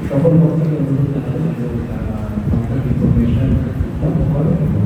সকল পক্ষকে অনুরোধ জানাবো কন্ট্যাক্ট ইনফরমেশন করো এবং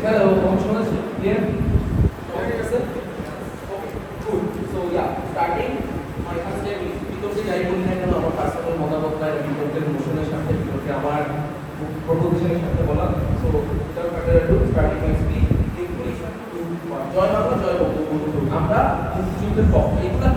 Hello, here. Okay, sir. Okay, good. So yeah, starting my first step is বিতর্কে যাই বলি না কেন আমার পার্সোনাল মতামত না বিতর্কের মোশনের সাথে বিতর্কে আমার প্রপোজিশনের সাথে বলা। So without further ado, starting my speech, inclusion to জয় বাংলা জয় বঙ্গবন্ধু। আমরা মুক্তিযুদ্ধের পক্ষে এগুলো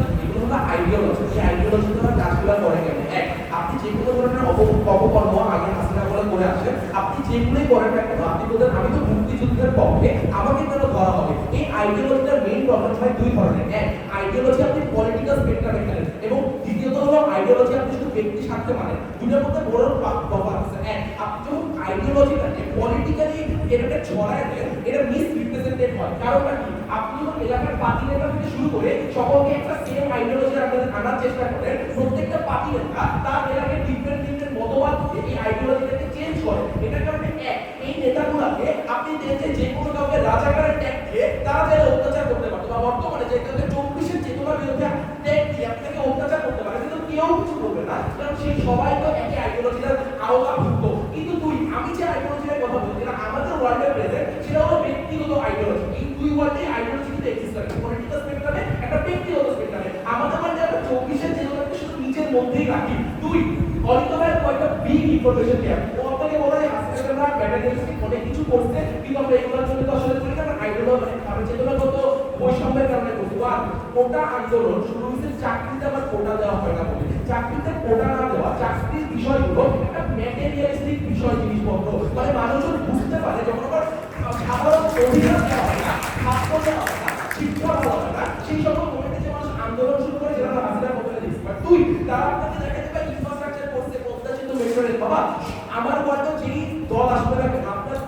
হলো আইডিওলজি। এই আইডিওলজি দ্বারা কাজগুলো করে কেন? এক, আপনি যে কোনো ধরনের অপকর্ম আগে হাসিনা বলে করে আসেন, আপনি যেগুলোই করেন না কেন আপনি বলতেন আমি তো মুক্তিযুদ্ধের পক্ষে, আমাকে কেন ধরা হবে? এই আইডিওলজিটার মেইন প্রবলেম হয় দুই ধরনের। এক, আইডিওলজি আপনি পলিটিক্যাল স্পেকট্রামে খেলেন, এবং দ্বিতীয়ত হলো আইডিওলজি আপনি শুধু ব্যক্তি স্বার্থে মানেন। দুটোর মধ্যে বড় তফাৎ আছে। এক, আপনি যখন আইডিওলজিটাকে পলিটিক্যালি এটাকে ছড়ায় দেন, এটা মিস রিপ্রেজেন্টেড হয়। কারণটা কি? আপনি যখন এলাকার পার্টি নেতা থেকে শুরু করে সকলকে একটা সেম আইডিওলজি আনার চেষ্টা করেন, প্রত্যেকটা পার্টি নেতা তার এলাকার ডিফারেন্ট মতবাদ দিয়ে এই আইডিওলজিটাকে চেঞ্জ করে। এটার কারণে এক, এই নেতাগুলোকে আপনি দেখে যে কোনো কাউকে রাজাকারের ট্যাগ দিয়ে তারা চাইলে অত্যাচার করতে পারতো, বা বর্তমানে যে 2024-এর চেতনার বিরুদ্ধে ট্যাগ দিয়ে আপনাকে অত্যাচার করতে পারে, কিন্তু কেউ কিছু করবে না, কারণ সেই সবাই তো একই আইডিওলজির আওতাভুক্ত। কিন্তু আমি যে আইডিওলজির কথা বলছি, যেটা আমাদের ওয়ার্ল্ডে প্রেজেন্ট, সেটা হলো ব্যক্তিগত আইডিওলজি। এই দুই ওয়ার্ল্ডে আইডিওলজি কিন্তু এক্সিস্ট করে, পলিটিক্যাল স্পেকট্রামে একটা ব্যক্তিগত স্পেকট্রামে। আমাদের ওয়ার্ল্ডে আমরা 24-এর চেতনাকে শুধু নিজের মধ্যেই রাখি। অলিত ভাইয়ের কয়েকটা বিগ ইনফরমেশন দেয়া, ও আপনাকে বলে হাসপাতালরা ম্যাটেরিয়ালিস্টিক অনেক কিছু করছে, কিন্তু আমরা এগুলোর জন্য তো আসলে করি না, কারণ আইডিওলজি মানে চেতনাগত বৈষম্যের কারণে করছি। কোটা আন্দোলন শুরু হয়েছে চাকরিতে আবার কোটা দেওয়া হয় না বলে, চাকরিতে কোটা না দেওয়া, চাকরির বিষয়গুলো একটা ম্যাটেরিয়ালিস্টিক বিষয়, জিনিসপত্র, মানে মানুষজন বুঝতে পারে যখন আবার সাধারণ অধিকার দেওয়া হয় না, খাদ্য দেওয়া হয় না, শিক্ষা দেওয়া হয় না, সেই সকল মোমেন্টে যে মানুষ আন্দোলন শুরু করে, যেটা আমরা হাজিরা বলে দিচ্ছি। তারা আপনাকে দেখা যাবে ইনফ্রাস্ট্রাকচার করছে, পদ্মাচিত মেট্রো রেল। বাবা, আমার ওয়ার্ডে যেই দল আসবে না কেন, আপনার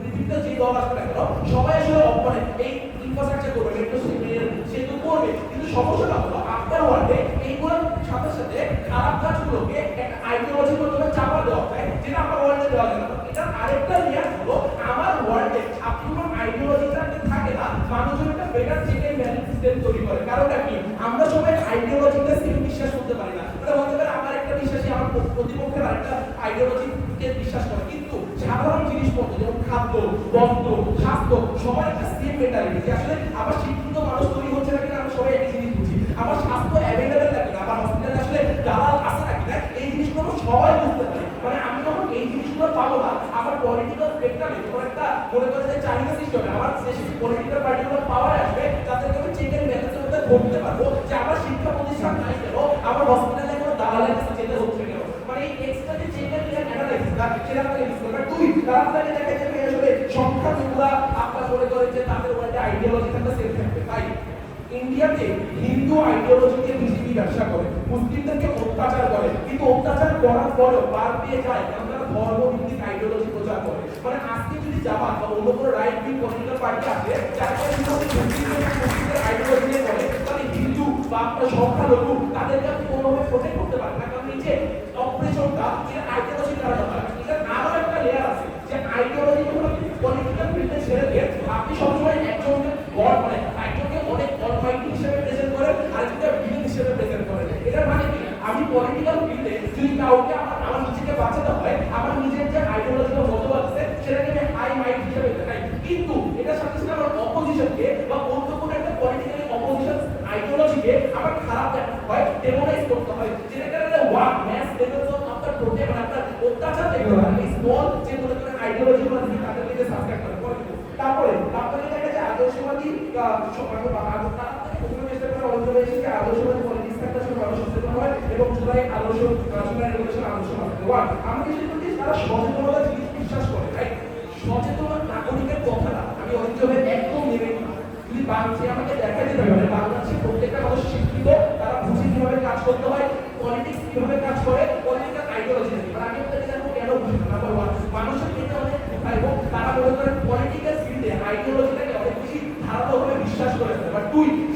পৃথিবীতে যে দল আসবে না কেন, সবাই আসলে মানে এই ইনফ্রাস্ট্রাকচার করবে, মেট্রো রেল সেতু করবে, কিন্তু সমস্যাটা হলো আপনার ওয়ার্ডে এইগুলোর সাথে সাথে খারাপ কাজগুলোকে একটা আইডিওলজির মাধ্যমে চাপা দেওয়া হয়, যেটা আমার ওয়ার্ডে দেওয়া যায় না। এটা আরেকটা রিয়ার হলো, আমার ওয়ার্ডে আপনি কোনো আইডিওলজিটা থাকে না, মানুষজন একটা better check and balance system তৈরি করে। কারণটা কি? আমরা সবাই আইডিওলজিতে সেম বিশ্বাস করতে পারি না। মানে হতে পারে আমার একটা বিশ্বাসী আমার প্রতিপক্ষের আরেকটা আইডিওলজিকে বিশ্বাস করে, কিন্তু সাধারণ জিনিসপত্র যেমন খাদ্য, বস্ত্র, স্বাস্থ্য, সবার একটা সেম মেন্টালিটি, যে আসলে আমার শিক্ষিত মানুষ তৈরি হচ্ছে নাকি না, আমরা সবাই একই জিনিস বুঝি। আমার স্বাস্থ্য অ্যাভেলেবেল নাকি না, আমার হসপিটালে আসলে দালাল আছে নাকি না, এই জিনিসগুলো সবাই বুঝতে পারি। মানে আমি যখন এই জিনিসগুলো পাবো না, আমার পলিটিক্যাল স্পেকট্রামে যখন একটা মনে করে যে চাইনিজ সিস্টেমে আমার দেশে পলিটিক্যাল পার্টিগুলো পাওয়ার আসবে, তাদেরকে আমি চেক এন্ড ব্যালেন্সের মধ্যে ধরতে পারবো যে আমার শিক্ষা প্রতিষ্ঠান নাই কেন, আমার হসপিটালে কোনো দালালের কাছে যেতে হচ্ছে কেন। মানে এই এক্সট্রা যে চেক এন্ড অ্যানালাইসিসটা, সেটা আপনাকে ইউজ করবে। তারা আপনাকে দেখা যাবে আসলে সংখ্যা যেগুলা আপনার মনে করেন যে তাদের ওয়ার্ল্ডে আইডিওলজি থাকবে, সেম থাকবে। তাই ইন্ডিয়াতে হিন্দু আইডিওলজিকে বিজেপি ব্যবসা করে, মুসলিমদেরকে অত্যাচার করে, কিন্তু অত্যাচার করার পরেও পার পেয়ে যায়, কারণ তারা ধর্মভিত্তিক আইডিওলজি প্রচার করে। মানে আজকে যদি জামাত বা অন্য কোনো রাইট উইং পলিটিক্যাল পার্টি আছে, যারা মুসলিমদের আইডিওলজি নিয়ে করে, তাহলে হিন্দু বা আপনার সংখ্যালঘু তাদেরকে আপনি কোনোভাবে প্রোটেক্ট করতে পারেন না, কারণ এই যে অপারেশনটা, এটা আইডিওলজি দ্বারা হয়। এটা আরো একটা লেয়ার আছে, যে আইডিওলজি যখন আপনি পলিটিক্যাল ফিল্ডে ছেড়ে দিয়ে, আপনি সবসময় একজনকে গড মানে একজনকে অনেক অলমাইটি হিসেবে প্রেজেন্ট করেন, আরেকটা ভিলেন হিসেবে প্রেজেন্ট করেন। এটার মানে কি? আমি পলিটিক্যাল ফিল্ডে যদি কাউকে আমার নিজেকে বাঁচাতে হয়, আমার নিজের যে আইডিওলজি বা মতবাদ আছে, সেটাকে আমি হাই মাইট হিসেবে দেখাই, কিন্তু এটার সাথে সাথে আমার অপোজিশনকে বা অন্য কোনো একটা পলিটিক্যাল অপোজিশন আইডিওলজিকে আমার খারাপ দেখা হয়, ডেমোনাইজ করতে হয়, যেটা কারণে ওয়ার্ক ম্যাস লেভেলস অফ আপনার প্রোটেক্ট মানে আপনার অত্যাচার দেখতে হয়। এই স্মল যে মনে করেন আইডিওলজিগুলো আছে, তাদেরকে যে সাবস্ক্রাইব করে। তারপরে দেখা যায় আদর্শবাদী আদর্শবাদী পলিটিক্স একটা মানুষ সচেতন হয়, এবং জুলাই আদর্শ জুলাই রেভলিউশন আদর্শ আমরা কিছু বলছি, তারা সচেতনতা জিনিস বিশ্বাস করে। রাইট? সচেতন নাগরিকের কথাটা আমি ঐতিহ্যভাবে একদম নেবে না। যদি বাংলাদেশে আমাকে দেখা যেতে পারে, বাংলাদেশে প্রত্যেকটা মানুষ শিক্ষিত, তারা বুঝে কিভাবে কাজ করতে হয়, পলিটিক্স কিভাবে কাজ করে, পলিটিক্যাল আইডিওলজি নেই। মানে আমি আপনাকে জানবো কেন বুঝি না। নাম্বার ওয়ান, মানুষের ক্ষেত্রে অনেক এবং তারা মনে করেন পলিটিক্যাল ফিল্ডে আইডিওলজিটাকে অনেক বেশি ধারাবাহিকভাবে বিশ্বাস করে ফেলে। বাট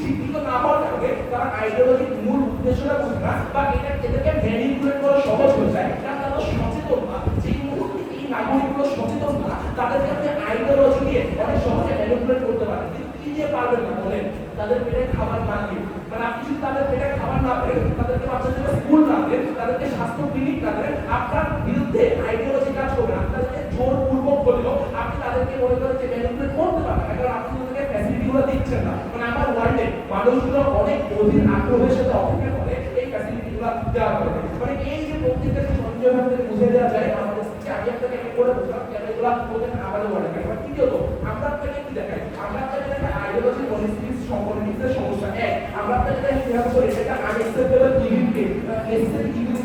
শিক্ষিত না হওয়ার কারণে তারা আইডিওলজির মূল উদ্দেশ্যটা বুঝে না, বা এটাকে ম্যানিপুলেট করা সহজ হয়ে যায়, কারণ তারা সচেতন না। যেই মুহূর্তে এই নাগরিকগুলো সচেতন না, তাদেরকে আপনি আইডিওলজি দিয়ে অনেক সহজে ম্যানিপুলেট করতে পারেন, কিন্তু কি দিয়ে পারবেন না বলেন? তাদের পেটে খাবার না দিয়ে। মানে আপনি যদি তাদের পেটে খাবার না দেন, তাদেরকে বাচ্চাদের স্কুল না দেন, তাদেরকে স্বাস্থ্য ক্লিনিক না দেন, আপনার বিরুদ্ধে আইডিওলজি কাজ করবে। আপনাদেরকে জোরপূর্বক বললেও আপনি তাদেরকে মনে করেন যে ম্যানিপুলেট করতে পারবেন না, কারণ আপনি তাদেরকে ফ্যাসিলিটিগুলো দিচ্ছেন না। মানে আমার ওয়ার্ল্ডে মানুষগুলো অনেক অধীর আগ্রহের সাথে অপেক্ষা করে এই ফ্যাসিলিটিগুলো দেওয়া হবে। মানে এই যে প্রত্যেকটা সঞ্চয় ভাবে বুঝে দেওয়া যায় আমাদের, আমি আপনাকে একটা করে বললাম কেন এগুলো প্রত্যেক আমাদের ওয়ার্ল্ডে থাকে। তৃতীয়ত, আমরা আপনাকে কি দেখাই? আমরা আপনাকে দেখাই আইডিওলজি পলিটিক্স সম্পর্কিত সমস্যা। এক, আমরা আপনাকে দেখাই কিভাবে করে এটা আনএক্সেপ্টেবল ইভিলকে নেসেসারি ইভিল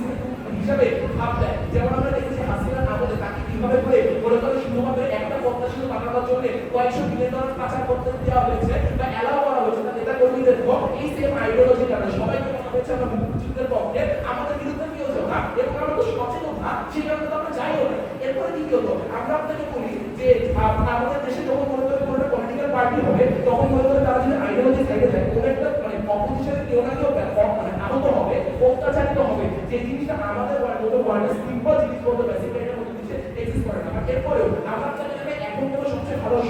হিসাবে ভাব দেয়। যেমন আমরা দেখেছি হাসিনার আমলে তাকে কিভাবে করে মনে করে শুধুমাত্র একটা প্রত্যাশিত বানানোর জন্য কয়েকশো বিলিয়ন ডলার পাচার করতে দেওয়া হয়েছে বা অ্যালাউ করা হয়েছে, তার নেতা কর্মীদের এই সেম আইডিওলজি কারণে সবাইকে মনে হয়েছে আমরা মুক্তিযুদ্ধের পক্ষে, আমাদের বিরুদ্ধে কেউ না, এবং আমরা তো সচেতন না, সেই কারণে তো আমরা যাইও না। এরপরে দ্বিতীয়ত, আমরা আপনাকে বলি যে আমাদের দেশে যখন মনে করে কোনো একটা পলিটিক্যাল পার্টি হবে, তখন মনে করে তারা যদি আইডিওলজি সাইডে যায়, কোনো একটা মানে অপোজিশনের কেউ না কেউ মানে আহত হবে, অত্যাচারিত হবে, যে জিনিসটা আমাদের ওয়ার্ল্ডে সিম্পল জিনিস বলতে পারছি, এটার মধ্যে কিছু এক্সিস্ট করে না। এরপরেও আমরা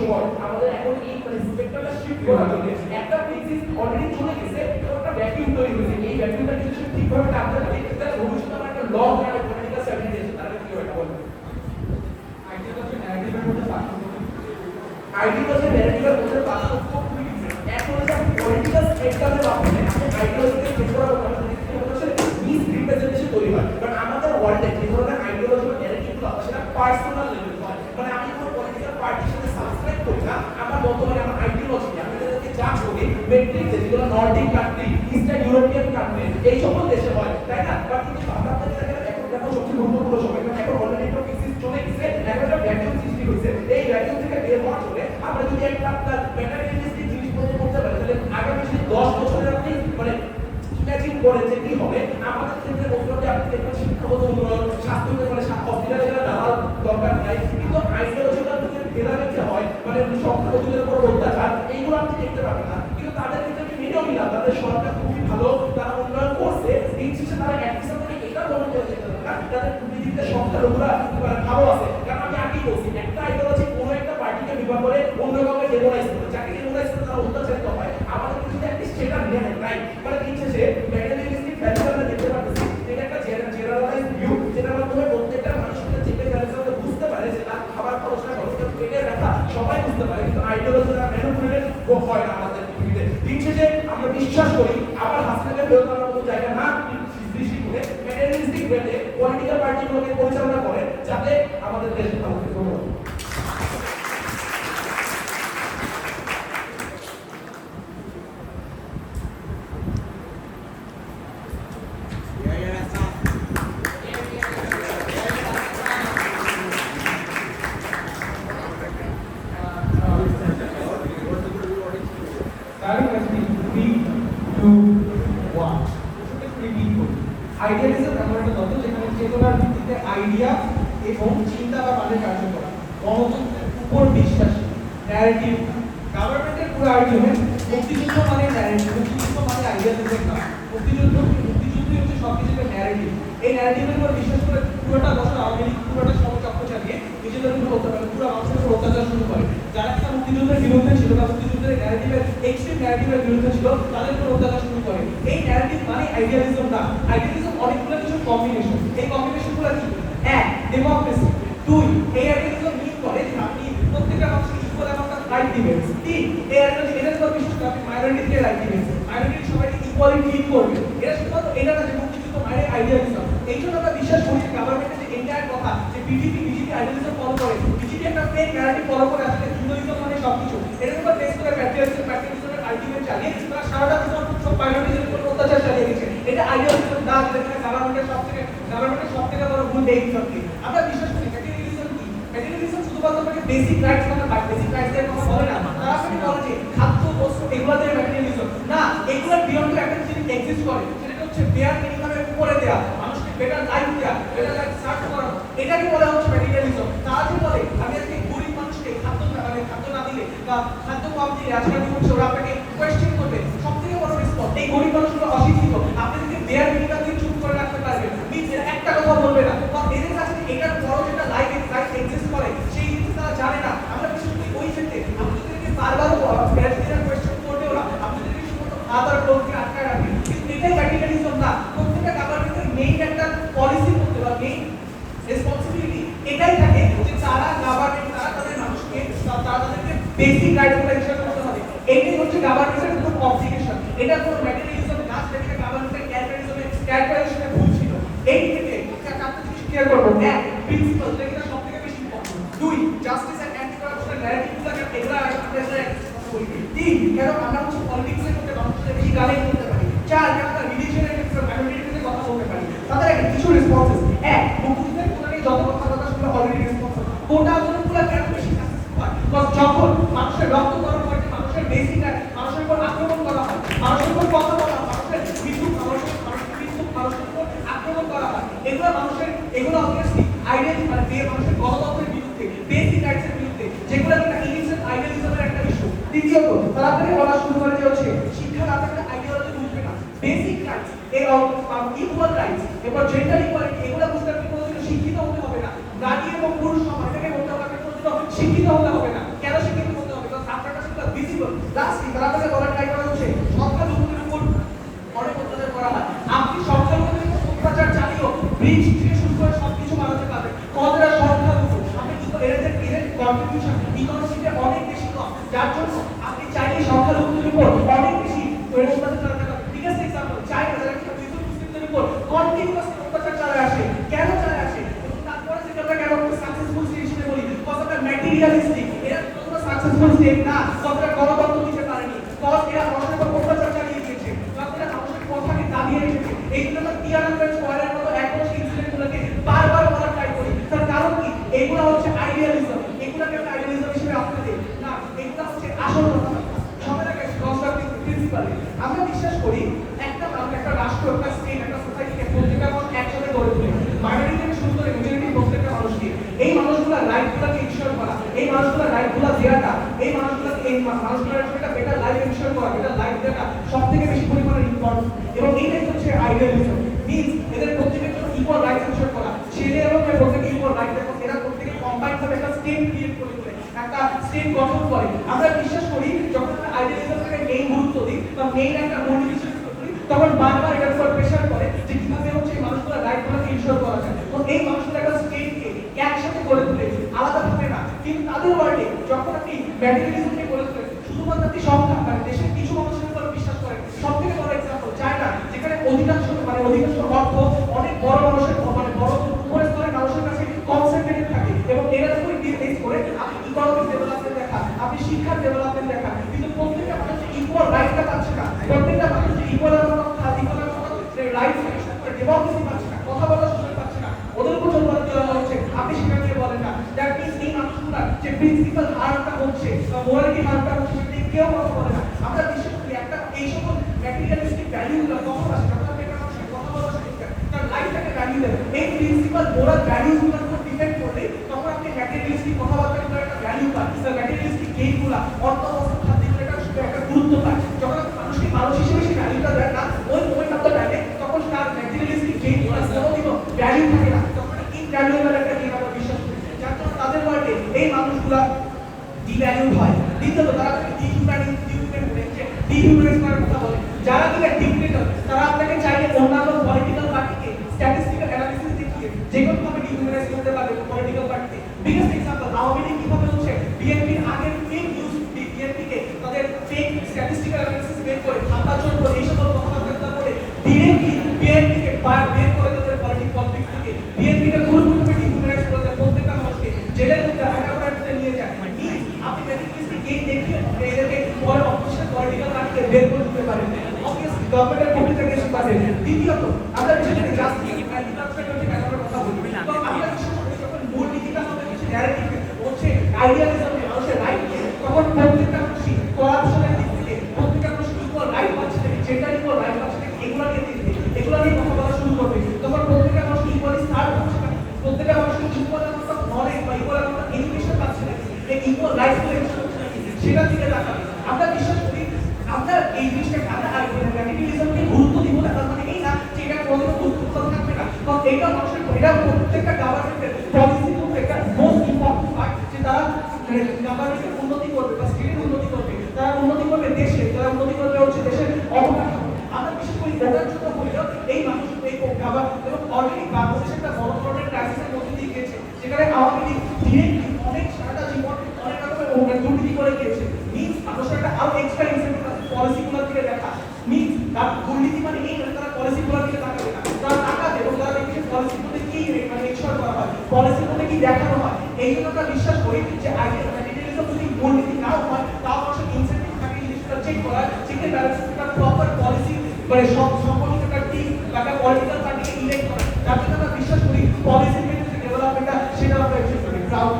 সময় আমাদের এখন এই মানে স্পেকট্রামটা শিফট করার জন্য একটা ফিজিস অলরেডি চলে গেছে, একটা ভ্যাকুয়াম তৈরি হয়েছে। এই ভ্যাকুয়ামটা যদি ঠিকভাবে টানতে পারি তাহলে ভবিষ্যতে আমরা একটা লং রান পলিটিক্যাল স্ট্যাবিলিটি আছে, তাহলে কি হবে বলুন? আইডিয়া হচ্ছে ন্যারেটিভের মধ্যে পার্থক্য। আইডিয়া হচ্ছে ন্যারেটিভের মধ্যে পার্থক্য খুবই ডিফারেন্ট। এখন হচ্ছে পলিটিক্যাল স্পেকট্রামে আপনি আইডিয়ালজিকে স্পেক করার মিস রিপ্রেজেন্টেশন তৈরি হয়। কারণ আমাদের ওয়ার্ল্ডে যে ধরনের আইডিওলজি বা ন্যারেটিভগুলো আছে সেটা পার্সোনাল লেভেল হয়। মানে আমি কোনো পলিটিক্যাল পার্টির সাথে সাবস্ক্রাইব করি না, আমার বর্তমানে আমার আইডিওলজি আমি তাদেরকে যা করি মেট্রিক্স যেগুলো Nordic country, eastern European country এই সকল দেশে হয়, তাই না? বাট কিন্তু আপনাদের দেখেন এখন দেখো সবচেয়ে গুরুত্বপূর্ণ সময়, কারণ এখন অলরেডি একটা ফিজিক্স চলে গেছে, এখন একটা ভ্যাকুয়াম সৃষ্টি হয়েছে। এই ভ্যাকুয়াম থেকে বের হওয়ার পরে আমরা যদি একটা আপনার ম্যাটেরিয়ালিস্টিক জিনিসপত্র করতে পারি তাহলে আগামী 10 বছরে আপনি মানে ইমাজিন করেন যে কি হবে। আমাদের ক্ষেত্রে বলতে আপনি দেখবেন শিক্ষাগত উন্নয়ন, স্বাস্থ্য মানে হসপিটালে যাওয়ার দরকার নাই, কিন্তু আইডিওলজিক্যাল যে ভেদাভেদ হয় মানে সংখ্যালঘুদের উপর অত্যাচার এইগুলো আপনি দেখতে পাবেন না। কিন্তু তাদের ক্ষেত্রে মেনেও নিলাম, তাদের সরকার খুবই ভালো, তারা উন্নয়ন করছে, দিন শেষে তারা একই থেকে এটা মনে করে যেতে হবে না তাদের পৃথিবীতে সংখ্যালঘুরা ভালো আছে। কারণ আমি আগেই বলছি একটা আইডিওলজি কোনো একটা পার্টিকে বিভাগ করে অন্য কাউকে ডেমোনাইজ করে, যাকে ডেমোনাইজ করে তারা অত্যাচারিত হয়। আমাদের কিন্তু একটা সেটা নাই, মানে দিন শেষে ম্যাটেরিয়ালিস্টিক ভ্যালু আমরা দেখতে পাচ্ছি এটা একটা জেনারেলাইজড ভিউ, যেটার মাধ্যমে প্রত্যেকটা মানুষের যেটা জানতে বুঝতে পারে যে তার খাবার খরচটা কত, পেটের ব্যথা সবাই বুঝতে পারে। কিন্তু আইডিওলজিটা ম্যানিপুলেটেড হয় না আমাদের পৃথিবীতে। দিন শেষে আমরা বিশ্বাস করি আবার হাসপাতালে ফেরত আনার মতো জায়গা না সৃষ্টি করে ম্যাটেরিয়ালিস্টিক ওয়েতে পলিটিক্যাল পার্টিগুলোকে পরিচালনা করে যাতে আমাদের দেশ ভালো থাকে। আইডিয়ালিজম এমন একটা তত্ত্ব যেখানে চেতনার ভিত্তিতে আইডিয়া এবং চিন্তা বা মানে কার্য করা, গণতন্ত্রের উপর বিশ্বাসী, ন্যারেটিভ। গভর্নমেন্টের পুরো আর্গুমেন্ট মুক্তিযুদ্ধ মানে ন্যারেটিভ, মুক্তিযুদ্ধ মানে আইডিয়ালিজম না। মুক্তিযুদ্ধই হচ্ছে সবকিছুতে ন্যারেটিভ। এই ন্যারেটিভের উপর বিশ্বাস করে পুরোটা বছর আওয়ামী লীগ পুরোটা সমচক্র চালিয়ে নিজেদের উপর অত্যাচার, পুরো মানুষের উপর অত্যাচার শুরু করে। যারা কিনা মুক্তিযুদ্ধের বিরুদ্ধে ছিল বা মুক্তিযুদ্ধের ন্যারেটিভের এক্সট্রিম ন্যারেটিভের বিরুদ্ধে ছিল তাদের উপর অত্যাচার শুরু করে। এই ন্যারেটিভ মানে আইডিয়ালিজম না। আইডিয়ালিজম অনেকগুলো কিছু কম্বিনেশন। এই কম্বিনেশনগুলো কি? এক, ডেমোক্রেসি। দুই, এই আইডিয়ালিজম মিন করে যে আপনি প্রত্যেকটা মানুষকে ইকুয়াল অ্যামাউন্ট অফ রাইট দিবেন। তিন, এই আইডিয়ালিজম এর উপর বিশ্বাস করে আপনি মাইনরিটিকে রাইট দিবেন, মাইনরিটি সবাইকে ইকুয়ালি ট্রিট করবেন। এটা শুধুমাত্র এটা না যে মুক্তিযুদ্ধ মানে আইডিয়ালিজম। এই জন্য আমরা বিশ্বাস করি যে গভর্নমেন্টের যে এন্টায়ার কথা যে বিজেপি আইডিয়ালিজম ফলো করে, বিজেপি একটা ফেক ন্যারেটিভ ফলো করে আসলে হিন্দুইজম মানে সবকিছু এর উপর বেস করে প্যাট্রিয়টিজমের আর্গুমেন্ট চালিয়ে তারা সারাটা বছর সব মাইনরিটিদের উপর অত্যাচার চালিয়ে গেছে। এটা আইডিয়ালিজম না, যেখানে গভর্নমেন্টের সবথেকে বড় ভুল এই সত্যি। আমরা বিশ্বাস করি ম্যাটেরিয়ালিজম কি? ম্যাটেরিয়ালিজম শুধুমাত্র বেসিক রাইটস কথা পায়, বেসিক রাইটস এর কথা বলে না। তারা আপনি বলে যে খাদ্য বস্ত্র এগুলোতে ম্যাটেরিয়ালিজম না, এগুলোর বিয়ন্ড একটা জিনিস এক্সিস্ট করে, সেটা হচ্ছে বেয়ার মিনিমামের উপরে দেয়া, মানুষকে বেটার লাইফ দেয়া, বেটার লাইফ সার্চ করা, এটাকে বলা হচ্ছে ম্যাটেরিয়ালিজম। তারা যে বলে আমি আজকে গরিব মানুষকে খাদ্য না দিলে বা খাদ্য কম দিলে আজকে আমি হচ্ছে ওরা আপনাকে কোয়েশ্চেন করবে। সবথেকে বড় রেসপন্স এই গরিব মানুষগুলো অশিক্ষিত, আপনি যদি বেয়ার মিনিমাম দিয়ে চুপ করে রাখতে পারবেন, মিন্স একটা কথা বলবে না, কারণ এদের কাছে এটার বড় যেটা লাইফ এক্সিস্ট করে সেই জিনিস তারা জানে না। আমরা বিশেষ করে ওই ক্ষেত্রে আপনাদেরকে বারবার কোয়েশ্চেন করবে ওরা, আপনাদেরকে শুধু আদার ক্লোজকে আটকায় রাখবে। কিন্তু এটাই ম্যাটেরিয়ালিজম না। প্রত্যেকটা গভর্নমেন্টের মেইন একটা পলিসি করতে বা মেইন রেসপন্সিবিলিটি এটাই থাকে যে তারা গভর্নমেন্ট তারা তাদের মানুষকে তাদেরকে বেসিক রাইটসগুলো এনশিওর করতে হবে। এটাই হচ্ছে গভর্নমেন্টের পুরো অবলিগেশন। এটা কোনো ম্যাটেরিয়ালিজম না, যেটা গভর্নমেন্টের ক্যালকুলেশনে ভুল ছিল। এই থেকে চারটা জিনিস ক্লিয়ার করব। এক, প্রিন্সিপাল, যেটা সবথেকে বেশি ইম্পর্টেন্ট। দুই, জাস্টিস এন্ড অ্যান্টি কারাপশন ন্যারেটিভগুলোকে এগুলা তিন, কেন আমরা হচ্ছে পলিটিক্সের মধ্যে মানুষের বেশি গালি করতে পারি। চার, কেন আমরা রিলিজিয়নের ক্ষেত্রে মাইনরিটিদের কথা বলতে পারি। তাদের একটা কিছু রেসপন্সেস। এক, মুক্তিযুদ্ধের কোটাকে যত কথা শুনলে অলরেডি রেসপন্স হয়। কোটা আন্দোলনগুলো কেন বেশি সাকসেসফুল হয়? বিকজ যখন মানুষের রক্ত গরম হয়, মানুষের বেসিক মানুষের উপর আক্রমণ করা হয়, মানুষের উপর কথা বলা হয়, মানুষের মৃত্যু মানুষের উপর আক্রমণ করা হয়, এগুলো অবভিয়াসলি আইডিয়ালিজম মানে মানুষের গণতন্ত্রের বিরুদ্ধে, বেসিক রাইটসের বিরুদ্ধে, যেগুলো একটা ইনিশিয়াল আইডিয়ালিজমের একটা ইস্যু। দ্বিতীয়ত, তারা আপনাকে বলা শুরু করে যে হচ্ছে শিক্ষা না থাকলে আইডিয়ালজি বুঝবে না। বেসিক রাইটস ইকুয়াল রাইটস এবার জেন্ডার ইকুয়ালিটি এগুলো বুঝতে আপনি কোনোদিন শিক্ষিত হতে হবে না। নারী এবং পুরুষ সমান এটাকে বলতে হবে, আপনি কোনোদিন শিক্ষিত হতে হবে না। কেন শিক্ষিত কন্ট্রিবিউশন ইকোনমিতে অনেক বেশি কম, যার জন্য আপনি চাইলে সংখ্যালঘুদের উপর অনেক বেশি অত্যাচার চালাতে পারেন। বিগেস্ট এক্সাম্পল চায়না, যারা কিনা মুসলিমদের উপর কন্টিনিউয়াসলি অত্যাচার চালায় আসে। কেন চালায় আসে? এবং তারপরে যে আমরা কেন সাকসেসফুল স্টেট হিসেবে বলি, কতটা ম্যাটেরিয়ালিস্টিক, এরা কতটা সাকসেসফুল স্টেট না, কতটা গণতন্ত্র দিতে পারেনি, কত এরা মানুষের উপর অত্যাচার চালিয়ে দিয়েছে, কতটা মানুষের কথাকে দাবিয়ে রেখেছে। এইগুলো আমরা তিয়ানানমেন স্কয়ারের মতো একই ইনসিডেন্টগুলোকে বারবার বলার ট্রাই করি। তার কারণ কি? এগুলো হচ্ছে আইডিয়ালিজম, এগুলোকে আমরা আইডিয়ালিজম হিসেবে আপনি দিই না, এগুলো হচ্ছে আসল কথাবার্তা। সবাই লাগে কনস্ট্রাকটিভ প্রিন্সিপালে আমরা বিশ্বাস করি একটা মানুষ, একটা রাষ্ট্র, একটা স্টেট, একটা সোসাইটিকে প্রত্যেকটা মানুষ একসাথে গড়ে তোলে, মাইনরিটি থেকে শুরু করে মেজরিটি প্রত্যেকটা মানুষকে। এই মানুষগুলোর রাইটগুলোকে ইনশিওর করা, এই মানুষগুলোর রাইটগুলো দেওয়াটা, এই মানুষগুলোর একটা বেটার লাইফ ইনশিওর করা, বেটার লাইফ দেওয়াটা সবথেকে বেশি পরিমাণে ইম্পর্টেন্ট। এবং এইটাই হচ্ছে আইডিয়ালিজম, মিন্স এদের প্রত্যেকের জন্য ইকুয়াল রাইটস ইনশিওর করা, ছেলে এবং মেয়ে প্রত্যেকে ইকুয়াল রাইট দেখো, এরা প্রত্যেকে কম্বাইন্ড ভাবে একটা স্টেট ক্রিয়েট করে তোলে, একটা স্টেট গঠন করে। আমরা বিশ্বাস করি যখন আমরা আইডিয়ালিজমকে মেইন গুরুত্ব দিই বা মেইন একটা মোটিভেশন করি, তখন বারবার এটার উপর প্রেসার করে যে কিভাবে হচ্ছে এই মানুষগুলোর রাইটগুলোকে ইনশিওর করা যায়। তো এই মানুষগুলো একটা স্টেটকে একসাথে গড়ে তোলে, আলাদাভাবে না। কিন্তু তাদের ওয়ার্ল্ডে যখন আপনি ম্যাটেরিয়ালিজমকে গড়ে তোলেন, শুধুমাত্র আপনি সংখ্যা মানে দেশের কিছু মানুষের উপর বিশ্বাস করেন। সবথেকে বড় এক্সাম্পল চায়না, যেখানে অধিকাংশ অর্থ অনেক বড় মানুষের মানে বড় উপরের স্তরের মানুষের কাছে কনসেন্ট্রেটেড থাকে, এবং এরা যখন বেস করে আপনি ইকোনমিক ডেভেলপমেন্ট দেখা, আপনি শিক্ষার ডেভেলপমেন্ট দেখা, কিন্তু প্রত্যেকটা মানুষ ইকুয়াল রাইটটা পাচ্ছে না, প্রত্যেকটা মানুষ ইকুয়াল রাইট ডেমোক্রেসি পাচ্ছে না, কথা বলার সুযোগ পাচ্ছে না, ওদের উপর জোর দেওয়া হচ্ছে। আপনি সেটা নিয়ে বলেন না, দ্যাট মিন্স এই মানুষগুলা যে প্রিন্সিপাল হারটা হচ্ছে বা মোরালিটি হারটা হচ্ছে সেটা নিয়ে কেউ কথা বলে না। আমরা বিশ্বাস করি একটা এই সকল ম্যাটেরিয়ালিস্টিক ভ্যালুগুলো কখন আসে, যখন আপনি একটা মানুষের কথা বলার সুযোগ দেন, তার লাইফটাকে ভ্যালু দেন, এই প্রিন্সিপাল মোরাল ভ্যালুগুলোর উপর ডিপেন্ড করলে তখন আপনি ম্যাটেরিয়ালিস্টিক কথাবার্তাগুলো একটা ভ্যালু পান, ম্যাটেরিয়ালিস্টিক গেইনগুলো অর্থ বস্তু খাদ্যগুলো একটা গুরুত্ব পায়। যখন আপনি মানুষকে মানুষ হিসেবে সেই ভ্যালুটা দেন না, ওই মোমেন্ট অফ দ্য টাইমে তখন তার ম্যাটেরিয়ালিস্টিক গেইনগুলো কোনোদিনও ভ্যালু থাকে না, তখন ইনভ্যালুয়েবল একটা গেইন আমরা বিশ্বাস করি। যার জন্য তাদের ওয়ার্ল্ডে এই মানুষগুলা ডিভ্যালু হয়। দ্বিতীয়ত তারা ডিহিউম্যানাইজ করার কথা বলে, যারা কিনা ডিক্টেটর, তারা আপনাকে চাইলে অন্যান্য পলিটিক্যাল পার্টিকে স্ট্যাটিস্টিক্যাল অ্যানালিসিস দেখিয়ে যে কোনো ভাবে ডিহিউম্যানাইজ করতে পারবে পলিটিক্যাল পার্টিকে। বিগেস্ট এক্সাম্পল আওয়ামী লীগ কিভাবে হচ্ছে বিএনপির আগের ফেক নিউজ, বিএনপিকে তাদের ফেক স্ট্যাটিস্টিক্যাল অ্যানালিসিস বের করে খাতা চোর করে এই সকল কথাবার্তা বলে ডিরেক্টলি বিএনপিকে বের করে তাদের পলিটিক্স থেকে বিএনপিকে পুরোপুরি ডিহিউম্যানাইজ করে দেয়, প্রত্যেকটা মানুষকে জেলের মধ্যে আটকে নিয়ে যায়। আপনি ম্যাটেরিয়ালিস্টিক গেইন দেখিয়ে এদেরকে পরে অফিসিয়াল পলিটিক্যাল পার্টিকে বের করে দিতে পারেন, অবভিয়াসলি গভর্নমেন্টের পক্ষে থেকে এসে পাবেন। দ্বিতীয়ত আমরা বিশেষ করে জাস্টিস আমরা কথা বলি, তো আমরা বিশেষ করে যখন মূল নীতিটা হবে হচ্ছে ন্যারেটিভ হচ্ছে আইডিয়ালিজম, মানুষের রাইট, তখন প্রত্যেকটা মানুষই করাপশনের দিক থেকে প্রত্যেকটা মানুষ ইকুয়াল রাইট পাচ্ছে, জেন্ডার ইকুয়াল রাইট পাচ্ছে, এগুলো নিয়ে কথা বলা শুরু করবে, তখন প্রত্যেকটা মানুষ ইকুয়ালি স্টার্ট হচ্ছে না, প্রত্যেকটা মানুষ ইকুয়াল নলেজ বা ইকুয়াল এডুকেশন পাচ্ছে না, এই ইকুয়াল রাইটস সেটা দিকে তাকাবে। আমরা বিশ্বাস করি আমরা এই জিনিসটাকে আমরা ম্যাটেরিয়ালিজমকে গুরুত্ব দিব না, তার মানে এই না যে এটা কোনো গুরুত্বপূর্ণ থাকবে না, কারণ এটা মানুষের এটা প্রত্যেকটা গভর্নমেন্টের পলিসির মধ্যে একটা মোস্ট ইম্পর্টেন্ট পার্ট, যে তারা গভর্নমেন্টের উন্নতি করবে বা স্টেটের উন্নতি করবে, তারা উন্নতি করবে দেশে, তারা উন্নতি করবে হচ্ছে দেশের অবকাঠামো। আমরা বিশেষ করে ওটার জন্য হইলেও এই মানুষ এই গভর্নমেন্ট এবং অলরেডি বাংলাদেশ একটা বড় ধরনের ক্রাইসিসের মধ্যে দিয়ে গিয়েছে, যেখানে আওয়ামী লীগ ডিরেক্টলি অনেক সারাটা জীবন অনেক রকমের দুর্নীতি করে গিয়েছে। মিন্স মানুষের একটা আরো এক্সট্রা ইনসেন্টিভ আছে পলিসিগুলোর দিকে দেখা, মিন্স তার দুর্নীতি মানে এই নয় তারা পলিসিগুলোর দিকে তাকাবে না, তারা তাকাবে এবং তারা দেখবে পলিসির মধ্যে কি মানে এক্সট্রা করা হয়, পলিসির মধ্যে কি দেখানো হয়। এই জন্য আমরা বিশ্বাস করি যে ম্যাটেরিয়ালিজম যদি দুর্নীতি নাও হয়, তাও মানুষের ইনসেন্টিভ থাকে জিনিসটা চেক করা, চেকের ব্যালেন্স একটা প্রপার পলিসি মানে সম্পর্কিত একটা টিম বা একটা পলিটিক্যাল পার্টিকে ইলেক্ট করা, যার জন্য আমরা বিশ্বাস করি পলিসি মেনে যে ডেভেলপমেন্টটা সেটা আমরা এক্সপেক্ট করি। Proud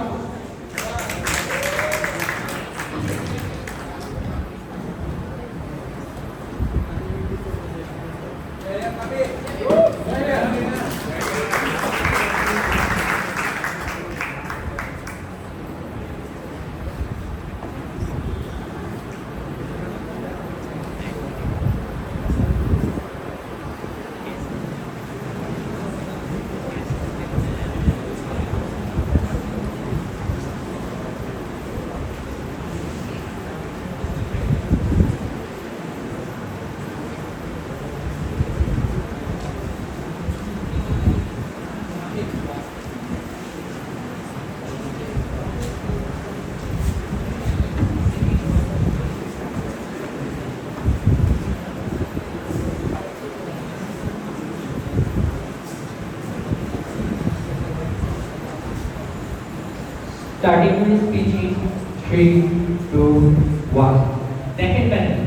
Starting my speech in 3, 2, 1. দেখেন প্যানেল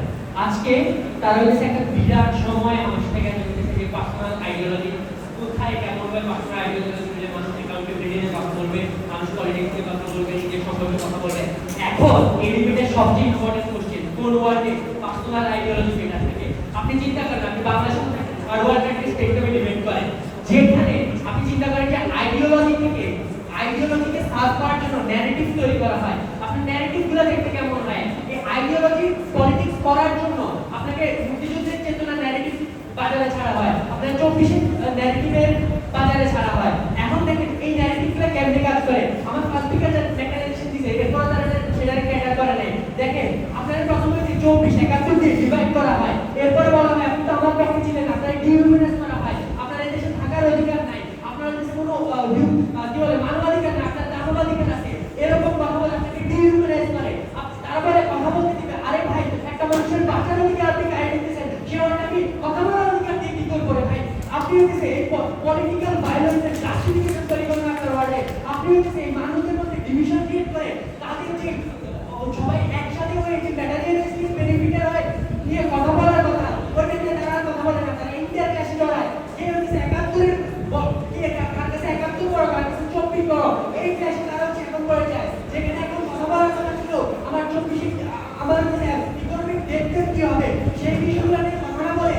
আজকে তার হচ্ছে একটা বিরাট সময় আমার সাথে গেছে যে পার্সোনাল আইডিওলজি কোথায় কেমন ভাবে পার্সোনাল আইডিওলজি নিয়ে মানুষ অ্যাকাউন্টেবিলিটি নিয়ে কথা বলবে, মানুষ পলিটিক্স নিয়ে কথা বলবে, নিজের সম্পর্কে কথা বলবে। এখন এই ডিবেটের সবচেয়ে ইম্পর্টেন্ট কোশ্চেন কোন ওয়ার্ডে পার্সোনাল আইডিওলজি বেটার থাকে। আপনি চিন্তা করেন আপনি বাংলাদেশের আর ওয়ার্ল্ড প্র্যাকটিস টেকনোলজি ডিবেট করেন, যেখানে আপনি চিন্তা করেন যে আইডিওলজিকে সার্ভ করার জন্য ন্যারেটিভ তৈরি করা হয়। আপনি ন্যারেটিভগুলো দেখতে কেমন হয়? এই আইডিওলজি পলিটিক্স করার জন্য আপনাকে মুক্তিযুদ্ধের চেতনা ন্যারেটিভ বাজারে ছাড়া হয়, আপনার 24 ন্যারেটিভের বাজারে ছাড়া হয়। এখন দেখেন এই ন্যারেটিভগুলো কেমনে কাজ করে। আমার ফার্স্ট স্পিকার যে মেকানাইজেশন দিছে এরপর তারা সেটাকে ক্যাটার করে নাই। দেখেন আপনারা প্রথমে 24 71 দিয়ে ডিভাইড করা হয়, এরপর বলা হয় আপনি তো আমার পক্ষে ছিলেন, আপনারা ডিহিউম্যানাইজ করা হয়, আপনার এই দেশে থাকার অধিকার নাই, আপনার দেশে কোনো কি বলে মানবাধিকার নাই, আপনার দানবাধিকার আছে, এরকম কথা বলে আপনাকে ডিহিউম্যানাইজ করে। তারপরে কথা বলতে দিবে, আরে ভাই একটা মানুষের বাঁচার অধিকার আপনি গায়ে দিতেছেন, সে নাকি কথা বলার অধিকার দিয়ে কি করে ভাই? আপনি হচ্ছে এই পলিটিক্যাল ভায়োলেন্সের ক্লাসিফিকেশন তৈরি করেন আপনার ওয়ার্ডে, আপনি হচ্ছে এই মানুষদের মধ্যে ডিভিশন ক্রিয়েট করে তাদের যে সবাই একসাথে হয়ে যে ম্যাটেরিয়ালিস্টিক বেনিফিটের হয় নিয়ে কথা বলার কথা, ওইটা নিয়ে তারা কথা বলে না, তারা ইন্ডিয়ার ক্লাসে জড়ায়। এই হচ্ছে 71 কার কাছে 71 বড়, কার কাছে 24 বড়, এই ক্লাসে তারা হচ্ছে এখন করে যায়। যেখানে এখন কথা বলার কথা ছিল আমার 24 আমার ইকোনমিক ডেভেলপমেন্ট কি হবে সেই বিষয়গুলো নিয়ে কথা না বলে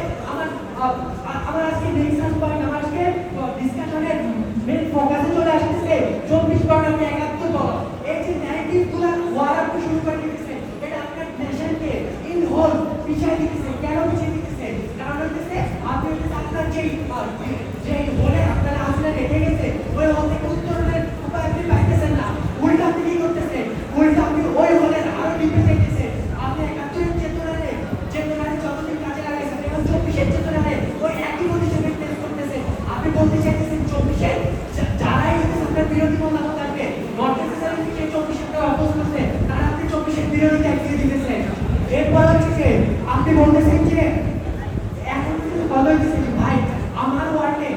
আমার আজকে নেক্সাস পয়েন্ট, আমার আজকে ডিসকাশনের মেন ফোকাসে চলে আসছে 24 বড় আমি 71 বড়। এই যে ন্যারেটিভগুলো ওয়ার আপনি শুরু করে দিতেছে, এটা আপনার নেশনকে ইন হোল পিছাই দিতেছে। কেন পিছাই দিতেছে? কারণ হচ্ছে আপনি আপনার যে হোলে আপনারা আসলে রেখে গেছে ওই হোল থেকে উত্তরণের উপায় আপনি পাইতেছেন না, উল্টা আপনি কি করতেছে? উল্টা আপনি ওই হোলের আরো ডিপে যাইতেছে। আপনি 71 চেতনারে যতদিন কাজে লাগাইছেন এখন 24 চেতনারে ওই একই পজিশনে প্লেস করতেছে। আপনি বলতে চাইতেছেন 24 যারাই আপনার বিরোধী মতামত থাকবে নট নেসেসারি যে 24 অপোজ করছে তারা আপনি 24 বিরোধিতা এগিয়ে দিতেছেন। এরপর হচ্ছে আপনি বলতেছেন যে এখন কিন্তু কথা হইতেছে যে ভাই আমার ওয়ার্ডে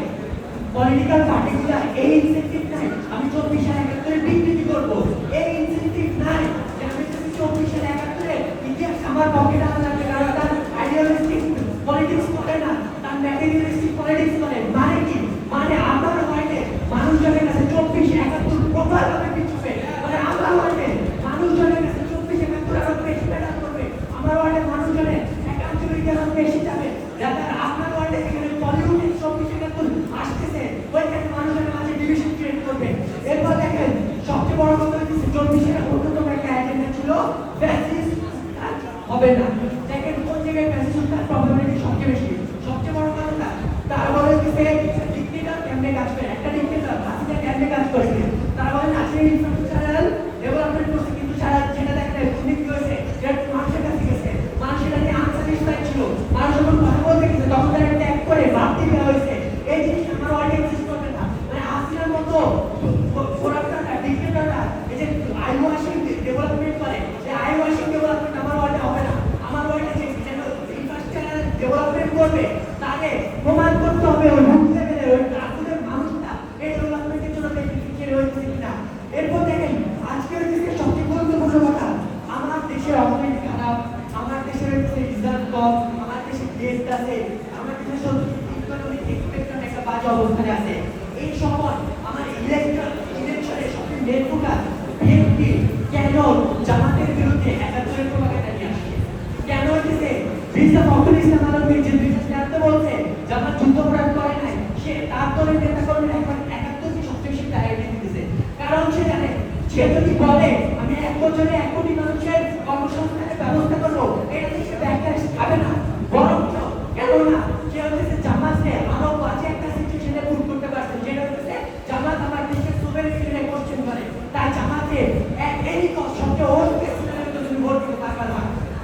পলিটিক্যাল পার্টিগুলো এই ইনসেন্টিভ নাই আমি 24 আর 71 বিক্রি করবো, এই ইনসেন্টিভ নাই যে আমি 24 আর 71 ইতিহাস আমার পকেটে আনা লাগবে, কারণ তার আইডিয়ালিস্টিক পলিটিক্স করে না, তার ম্যাটেরিয়ালিস্টিক পলিটিক্স করে। মানে কি? মানে আমার ওয়ার্ডে মানুষজনের কাছে 24 71 প্রপার ভাবে পিছবে, মানে আমার ওয়ার্ডে মানুষজনের কাছে 24 71 আরো বেশি ম্যাটার করবে, আমার ওয়ার্ডে মানুষজনের একান্তরিকে আরো বেশি যাবে। যাতে আপনার ওয়ার্ডে যেখানে পলিউটে 24 71 আসতেছে ওইখানে মানুষজনের মাঝে ডিভিশন ক্রিয়েট করবে। এরপর দেখেন সবচেয়ে বড় কথা হচ্ছে 24 এর অন্যতম একটা এজেন্ডা ছিল ফ্যাসিস্ট হবে না। দেখেন কোন জায়গায় ফ্যাসিস্টের প্রবলেমিটি সবচেয়ে বেশি, সবচেয়ে বড় কথা তারপরে হচ্ছে ডিক্টেটর কেমনে কাজ করে, একটা ডিক্টেটর হাসিনা কেমনে কাজ করছে, তারপরে ন্যাশনাল ইনফ্রাস্ট্রাকচারাল ডেভেলপমেন্ট করছে, কিন্তু সারা যেটা দেখেন উনি কি হয়েছে যে মানুষের কাছে গেছে, মানুষ এটা নিয়ে আনস্যাটিসফাইড ছিল, মানুষ যখন কথা বলতে গেছে তখন তারা ট্যাগ করে বাড়তি দেওয়া হয়েছে। এই জিনিস আমার ওয়ার্ডে এক্সিস্ট করবে না। মানে হাসিনার মতো প্রোডাক্টটা ডিক্টেটররা এই যে আই ওয়াশিং ডেভেলপমেন্ট করে, এই আই ওয়াশিং ডেভেলপমেন্ট আমার ওয়ার্ডে হবে না। আমার ওয়ার্ডে যে ইনফ্রাস্ট্রাকচারাল ডেভেলপমেন্ট করবে তাকে প্রমাণ করতে হবে ওই রুট লেভেলে ওই গ্রাসরুটের মানুষটা এই ডেভেলপমেন্টের জন্য বেনিফিশিয়ারি হয়েছে কিনা। এরপর দেখেন আজকের দেশের সবচেয়ে গুরুত্বপূর্ণ কথা, আমার দেশের অর্থনীতি খারাপ, আমার দেশের রিজার্ভ কম, আমার দেশে ডেট আছে, আমার দেশের সব ইকোনমিক এক্সপেক্টেশন একটা বাজে অবস্থানে আছে। এই সময় আমার ইলেকশনে সবচেয়ে মেন ফোকাস বিএনপি কেন জামাতের বিরুদ্ধে 71 প্রভাকাটা নিয়ে আসছে, কেন হচ্ছে মির্জা ফখরুল ইসলাম আলমগীর যে 2013 বলছে জামাত যুদ্ধাপরাধ করে নাই, সে তার দলের নেতা কর্মীরা এখন 71 কে সবচেয়ে বেশি প্রায়োরিটি দিতেছে। কারণ সে জানে সে যদি বলে আমি 1 বছরে 1 কোটি মানুষের কর্মসংস্থানের ব্যবস্থা করবো, এটা সে ব্যাকল্যাশ খাবে না, বরং কেন না সে হচ্ছে জামাতকে আরো বাজে একটা সিচুয়েশনে পুট করতে পারছে, যেটা হচ্ছে জামাত আমার দেশের সুভেরেনিটিকে কোশ্চেন করে, তাই জামাতে এই সবচেয়ে ওল্ড প্রেসিডেন্টের মতো তুমি ভোট দিতে পারবে না।